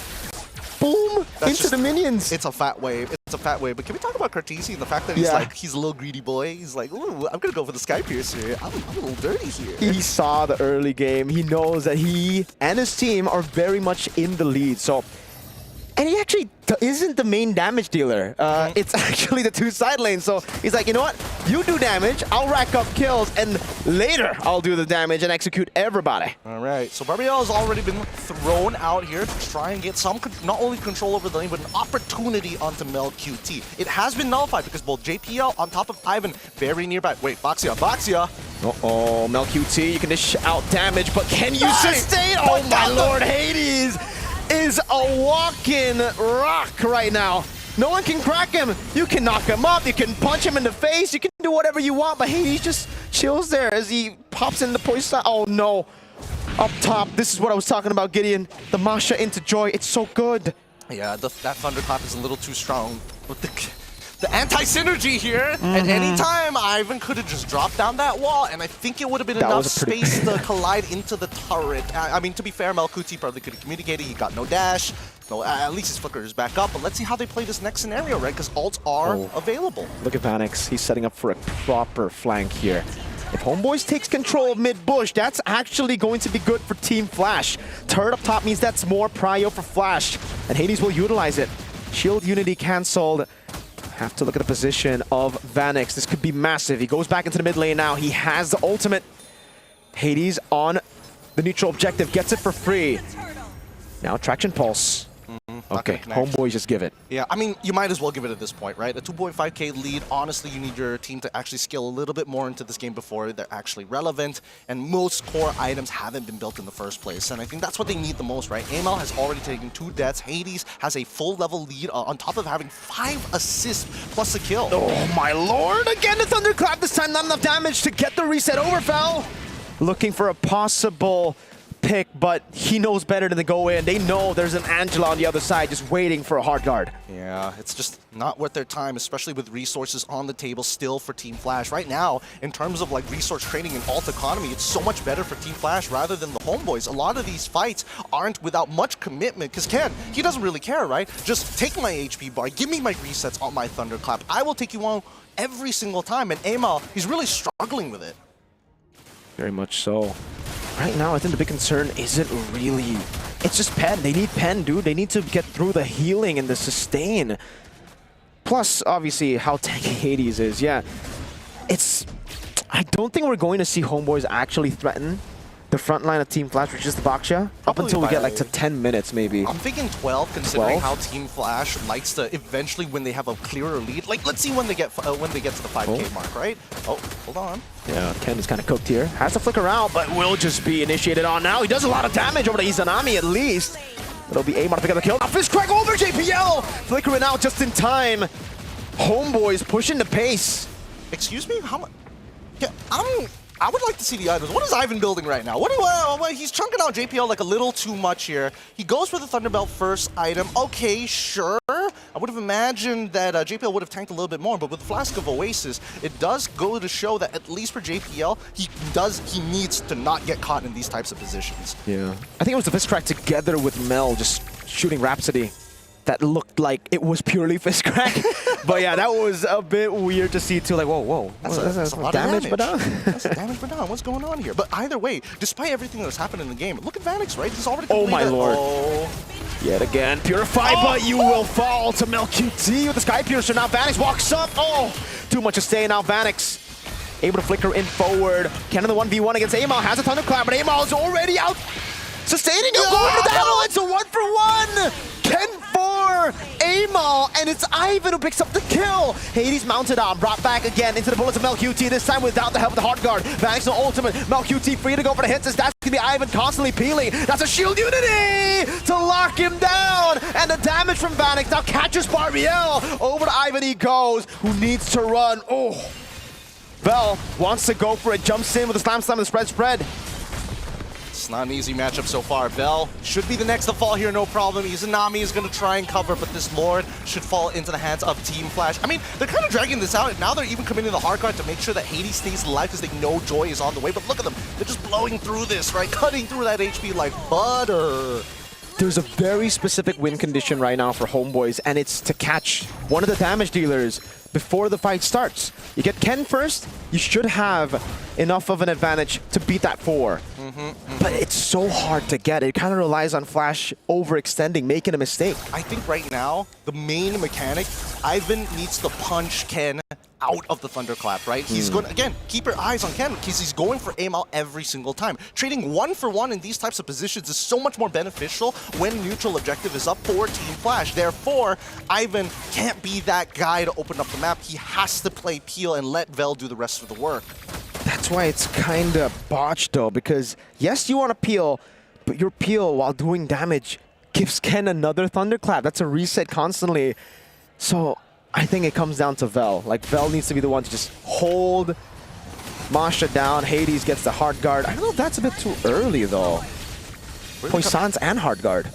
boom, into the minions. It's a fat wave. It's a fat wave. But can we talk about Cortese and the fact that he's a little greedy boy? He's like, ooh, I'm going to go for the Sky Piercer. I'm a little dirty here. He saw the early game. He knows that he and his team are very much in the lead. So, and he actually isn't the main damage dealer. It's actually the 2 side lanes. So he's like, you know what? You do damage, I'll rack up kills, and later I'll do the damage and execute everybody. All right, so Barbiel has already been thrown out here to try and get some, not only control over the lane, but an opportunity onto Mel QT. It has been nullified because both JPL on top of Ivan very nearby. Wait, Baxia. Uh-oh, Mel QT, you can dish out damage, but can you sustain? Oh my lord, Hades is a walking rock right now. No one can crack him. You can knock him up, you can punch him in the face, you can do whatever you want, but Hades just chills there as he pops in the poison. Oh no. Up top, this is what I was talking about, Gideon. The Masha into Joy, it's so good. Yeah, that Thunderclap is a little too strong. But the anti-synergy here, at any time, Ivan could have just dropped down that wall, and I think it would have been enough space to collide into the turret. I mean, to be fair, Melkuti probably could have communicated. He got no dash. No, at least his flicker is back up, but let's see how they play this next scenario, right? Because ults are available. Look at Vanix. He's setting up for a proper flank here. If HomeBois takes control of mid-bush, that's actually going to be good for Team Flash. Turret up top means that's more prio for Flash, and Hades will utilize it. Shield Unity cancelled. Have to look at the position of Vanix. This could be massive. He goes back into the mid lane now. He has the ultimate. Hades on the neutral objective. Gets it for free. Now Traction Pulse. Okay, HomeBois just give it. Yeah, I mean, you might as well give it at this point, right? A 2.5k lead, honestly, you need your team to actually scale a little bit more into this game before they're actually relevant, and most core items haven't been built in the first place, and I think that's what they need the most, right? Amal has already taken 2 deaths. Hades has a full level lead on top of having 5 assists plus a kill. Oh my lord, again the Thunderclap, this time not enough damage to get the reset over, Fel. Looking for a possible pick, but he knows better than to go in. They know there's an Angela on the other side just waiting for a hard guard. Yeah, it's just not worth their time, especially with resources on the table still for Team Flash. Right now, in terms of like resource trading and alt economy, it's so much better for Team Flash rather than the HomeBois. A lot of these fights aren't without much commitment, because Ken, he doesn't really care, right? Just take my HP bar, give me my resets on my Thunderclap. I will take you on every single time, and Amal, he's really struggling with it. Very much so. Right now, I think the big concern isn't really... It's just Pen. They need Pen, dude. They need to get through the healing and the sustain. Plus, obviously, how tanky Hades is. Yeah, it's... I don't think we're going to see HomeBois actually threaten the front line of Team Flash, which is the Baksha, up until we get like to 10 minutes, maybe. I'm thinking 12, considering how Team Flash likes to eventually, when they have a clearer lead. Like, let's see when they get to the 5K mark, right? Oh, hold on. Yeah, Ken is kind of cooked here. Has to flicker out, but will just be initiated on now. He does a lot of damage over to Izanami, at least. It'll be Amon to pick up the kill. Now Fist Crack over JPL! Flickering out just in time. HomeBois pushing the pace. Excuse me? How much? Yeah, I would like to see the items. What is Ivan building right now? He's chunking out JPL like a little too much here. He goes for the Thunderbelt first item. Okay, sure. I would have imagined that JPL would have tanked a little bit more, but with the Flask of Oasis, it does go to show that at least for JPL, he needs to not get caught in these types of positions. Yeah. I think it was the Fist Crack together with Mel just shooting Rhapsody that looked like it was purely Fist Crack. But yeah, that was a bit weird to see too. Like, whoa. That's a lot of damage. But That's damage, but what's going on here? But either way, despite everything that's happened in the game, look at Vanix, right? He's already completed. Oh my lord. Oh. Yet again, Purify, but you will fall to MelQT with the Sky Piercer. Now Vanix walks up. Oh, too much to stay. Now Vanix able to flicker in forward. Ken in the 1v1 against Amal. Has a Thunderclap, but Amal is already out. Sustaining him, going for the battle. It's a 1-for-1. Ken for Amal, and it's Ivan who picks up the kill. Hades mounted on, brought back again into the bullets of MelQT, this time without the help of the hard guard. Vanix no ultimate. MelQT free to go for the hits. That's going to be Ivan constantly peeling. That's a shield unity to lock him down. And the damage from Vanix now catches Barbiel. Over to Ivan he goes, who needs to run. Oh, Bell wants to go for it. Jumps in with a slam and the spread. It's not an easy matchup so far. Bell should be the next to fall here, no problem. Izanami is going to try and cover, but this Lord should fall into the hands of Team Flash. I mean, they're kind of dragging this out, and now they're even committing the hard guard to make sure that Hades stays alive because they know Joy is on the way. But look at them. They're just blowing through this, right? Cutting through that HP like butter. There's a very specific win condition right now for HomeBois, and it's to catch one of the damage dealers before the fight starts. You get Ken first, you should have enough of an advantage to beat that 4. But it's so hard to get. It kind of relies on Flash overextending, making a mistake. I think right now, the main mechanic, Ivan needs to punch Ken out of the Thunderclap, right? He's going to, again, keep your eyes on Ken because he's going for Amal every single time. Trading 1-for-1 in these types of positions is so much more beneficial when neutral objective is up for Team Flash. Therefore, Ivan can't be that guy to open up the map. He has to play Peel and let Vel do the rest of the work. That's why it's kind of botched though, because yes, you want to peel, but your peel while doing damage gives Ken another Thunderclap. That's a reset constantly. So I think it comes down to Vel. Like, Vel needs to be the one to just hold Masha down. Hades gets the hard guard. I don't know if that's a bit too early though. Poissons and hard guard.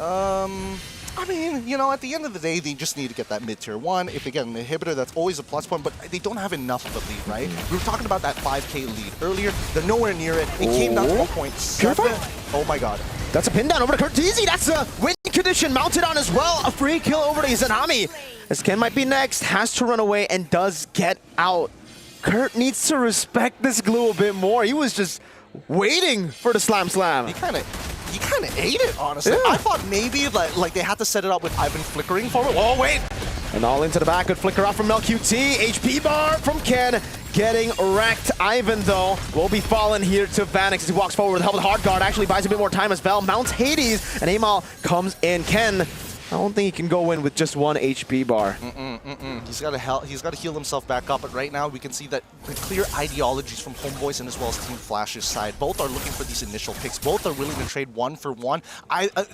I mean, you know, at the end of the day, they just need to get that mid-tier 1. If they get an inhibitor, that's always a plus point, but they don't have enough of a lead, right? We were talking about that 5K lead earlier. They're nowhere near it. It came down to 1.7. Oh my god. That's a pin down over to Kurtizi. That's a win condition mounted on as well. A free kill over to Izanami. As Ken might be next, has to run away and does get out. Kurt needs to respect this glue a bit more. He was just waiting for the slam. He kind of ate it, honestly. Yeah. I thought maybe like they had to set it up with Ivan flickering forward. Oh, wait. And all into the back, good flicker off from MelQT. HP bar from Ken, getting wrecked. Ivan, though, will be falling here to Vanix as he walks forward with the help of the hard guard. Actually buys a bit more time as Vel mounts Hades, and Amal comes in. Ken, I don't think he can go in with just 1 HP bar. He's got to heal himself back up, but right now we can see that the clear ideologies from HomeBois and as well as Team Flash's side. Both are looking for these initial picks. Both are willing to trade 1-for-1.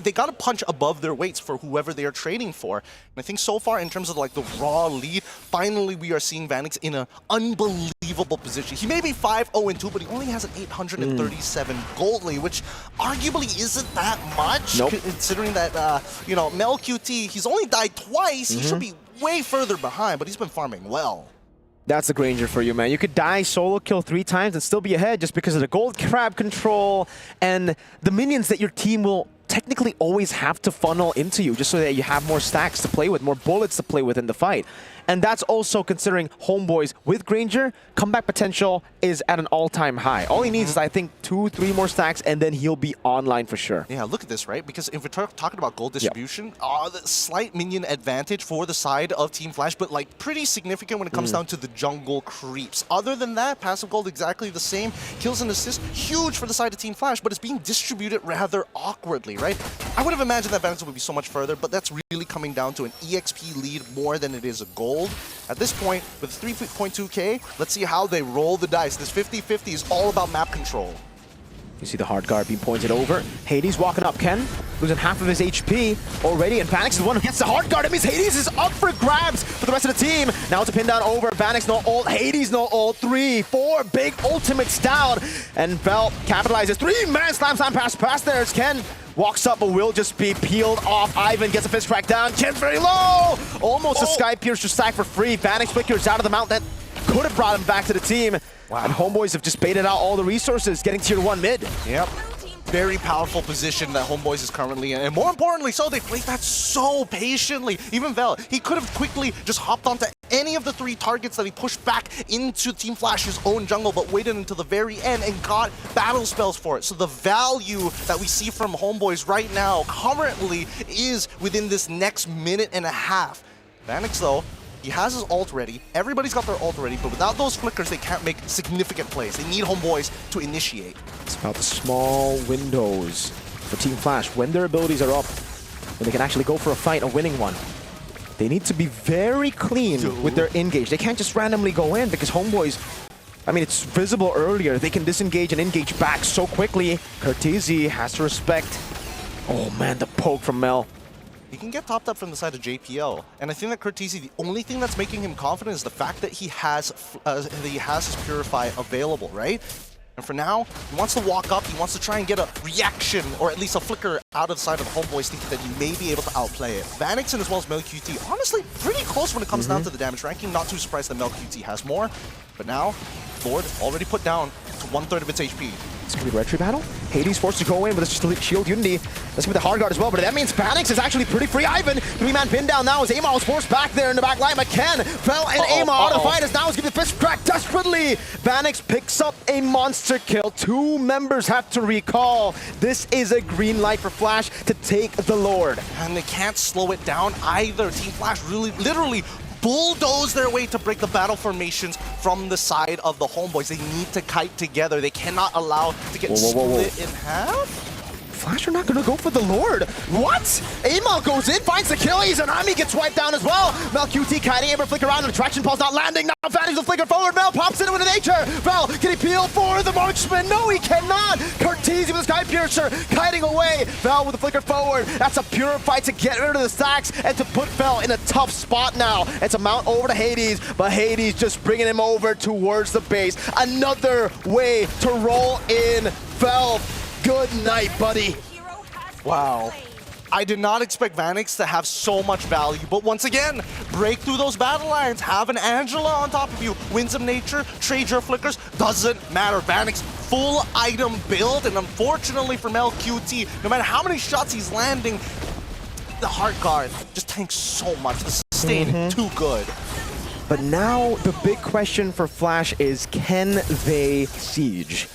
They got to punch above their weights for whoever they are trading for. And I think so far, in terms of like the raw lead, finally we are seeing Vanix in an unbelievable unbelievable position. He may be 5-0-2, but he only has an 837 gold lead, which arguably isn't that much, considering that, you know, Mel QT, he's only died twice. He should be way further behind, but he's been farming well. That's the Granger for you, man. You could die solo kill 3 times and still be ahead just because of the gold crab control and the minions that your team will technically always have to funnel into you just so that you have more stacks to play with, more bullets to play with in the fight. And that's also considering HomeBois with Granger, comeback potential is at an all-time high. All he needs is, I think, 2-3 more stacks, and then he'll be online for sure. Yeah, look at this, right? Because if we're talking about gold distribution, the slight minion advantage for the side of Team Flash, but like pretty significant when it comes down to the jungle creeps. Other than that, passive gold exactly the same. Kills and assists, huge for the side of Team Flash, but it's being distributed rather awkwardly, right? I would have imagined that Vanix would be so much further, but that's really coming down to an EXP lead more than it is a gold. At this point, with 3.2k, let's see how they roll the dice. This 50-50 is all about map control. You see the hard guard being pointed over. Hades walking up. Ken losing half of his HP already, and Vanix is the one who gets the hard guard. It means Hades is up for grabs for the rest of the team. Now it's a pin down over. Vanix no ult, Hades no ult. 3, 4 big ultimates down, and Vel capitalizes. 3-man slam pass there. It's Ken. Walks up, but will just be peeled off. Ivan gets a fist crack down. Ken very low! Almost a Sky Piercer stack for free. Vanix flickers out of the mount that could have brought him back to the team. Wow. And HomeBois have just baited out all the resources, getting tier 1 mid. Yep. Very powerful position that HomeBois is currently in. And more importantly, so they played that so patiently. Even Vel, he could have quickly just hopped onto any of the 3 targets that he pushed back into Team Flash's own jungle, but waited until the very end and got battle spells for it. So the value that we see from HomeBois right now currently is within this next minute and a half. Vanix, though, he has his ult ready. Everybody's got their ult ready, but without those flickers, they can't make significant plays. They need HomeBois to initiate. It's about the small windows for Team Flash. When their abilities are up, when they can actually go for a fight, a winning one. They need to be very clean with their engage. They can't just randomly go in because HomeBois, I mean, it's visible earlier. They can disengage and engage back so quickly. Cortese has to respect. Oh man, the poke from Mel. He can get topped up from the side of JPL, and I think that Cortese, the only thing that's making him confident is the fact that he has his Purify available, right? And for now, he wants to walk up, he wants to try and get a reaction, or at least a flicker out of the side of the HomeBois, thinking that he may be able to outplay it. Vanix and as well as Mel QT, honestly, pretty close when it comes down to the damage ranking. Not too surprised that Mel QT has more, but now, Lord already put down to 1/3 of its HP. It's going to be a retry battle. Hades forced to go in, but it's just a shield unity. That's going to be the hard guard as well, but that means Vanix is actually pretty free. Ivan, 3-man pin down now as Amal is forced back there in the back line. McKen fell and Amal out of the fight as now is giving the fist crack desperately. Vanix picks up a monster kill. 2 members have to recall. This is a green light for Flash to take the Lord. And they can't slow it down either. Team Flash really, literally bulldoze their way to break the battle formations from the side of the HomeBois. They need to kite together. They cannot allow to get split in half. Flash are not going to go for the Lord. What? Amal goes in, finds the kill. Izanami gets wiped down as well. Mel QT kiting, able to flick around, and the traction pulse not landing. Now Vanix will flicker forward. Mel pops into nature. Vel, can he peel for the marksman? No, he cannot. Cortese with the Sky Piercer kiting away. Vel with the flicker forward. That's a purify to get rid of the stacks and to put Vel in a tough spot now. It's a mount over to Hades, but Hades just bringing him over towards the base. Another way to roll in. Vel, good night, buddy. Wow. I did not expect Vanix to have so much value, but once again, break through those battle lines, have an Angela on top of you, Winds of Nature, trade your flickers, doesn't matter. Vanix, full item build, and unfortunately for Mel QT, no matter how many shots he's landing, the Heart Guard just tanks so much. The sustain, too good. But now the big question for Flash is, can they siege?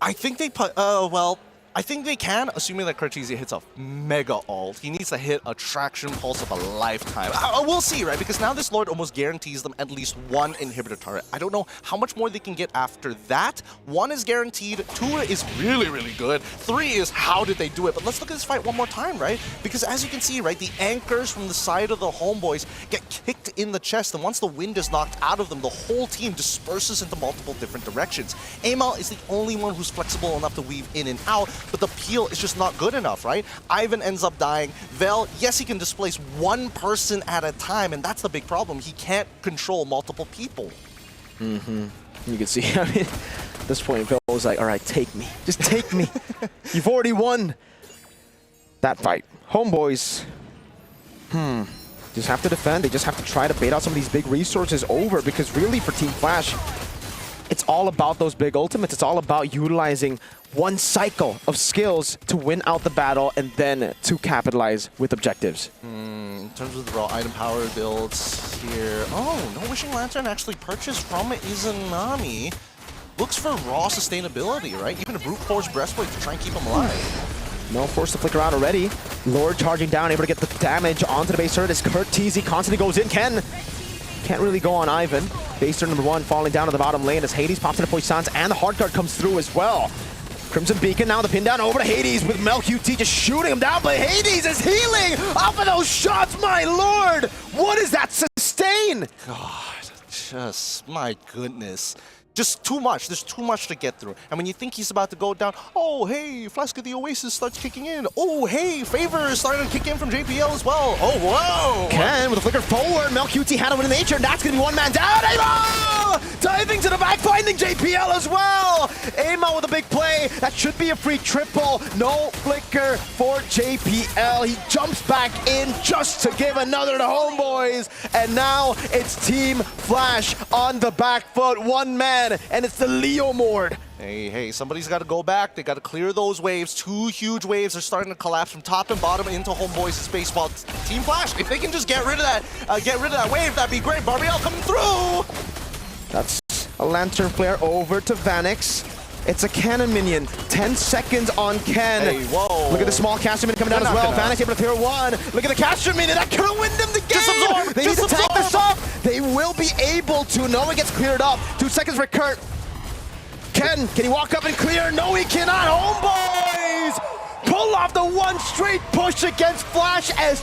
I think they put, well, I think they can, assuming that Cortese hits a mega ult. He needs to hit a traction pulse of a lifetime. We'll see, right? Because now this Lord almost guarantees them at least 1 inhibitor turret. I don't know how much more they can get after that. 1 is guaranteed, 2 is really, really good. 3 is how did they do it? But let's look at this fight one more time, right? Because as you can see, right, the anchors from the side of the HomeBois get kicked in the chest, and once the wind is knocked out of them, the whole team disperses into multiple different directions. Amal is the only one who's flexible enough to weave in and out, but the peel is just not good enough, right? Ivan ends up dying. Vel, yes, he can displace 1 person at a time, and that's the big problem. He can't control multiple people. You can see, I mean, at this point, Phil was like, all right, take me. Just take me. You've already won that fight. HomeBois, just have to defend. They just have to try to bait out some of these big resources over, because really for Team Flash, it's all about those big ultimates. It's all about utilizing one cycle of skills to win out the battle and then to capitalize with objectives. In terms of the raw item power builds here, oh, no Wishing Lantern actually purchased from Izanami. Looks for raw sustainability, right? Even a brute force breastplate to try and keep him alive. No force to flicker out already. Lord charging down, able to get the damage onto the base turret as Kurt TZ constantly goes in. Can't really go on Ivan. Base turret number 1 falling down to the bottom lane as Hades pops into Poissons and the hard guard comes through as well. Crimson Beacon now the pin down over to Hades with MelQT just shooting him down, but Hades is healing off of those shots, my lord! What is that sustain? God, just, my goodness. Just too much. There's too much to get through. And when you think he's about to go down, oh, hey, Flask of the Oasis starts kicking in. Oh, hey, Favor is starting to kick in from JPL as well. Oh, whoa! Ken with a flicker forward. MelQT had him in nature, and that's going to be one man down. Amo! Diving to the back, finding JPL as well. Amo with a big play. That should be a free triple. No flicker for JPL. He jumps back in just to give another to HomeBois. And now it's Team Flash on the back foot. One man. And it's the Leo Mord. Hey, somebody's got to go back. They got to clear those waves. 2 huge waves are starting to collapse from top and bottom into HomeBois' space. While Team Flash, if they can just get rid of that wave, that'd be great. Barbiel coming through. That's a Lantern Flare over to Vanix. It's a cannon minion. 10 seconds on Ken. Hey, whoa. Look at the small caster minion coming down as well. Vanix able to clear 1. Look at the caster minion. That could have win them the game. They need to tank this up. They will be able to. No one gets cleared up. 2 seconds for Kurt. Ken, can he walk up and clear? No, he cannot. HomeBois pull off the 1 straight push against Flash as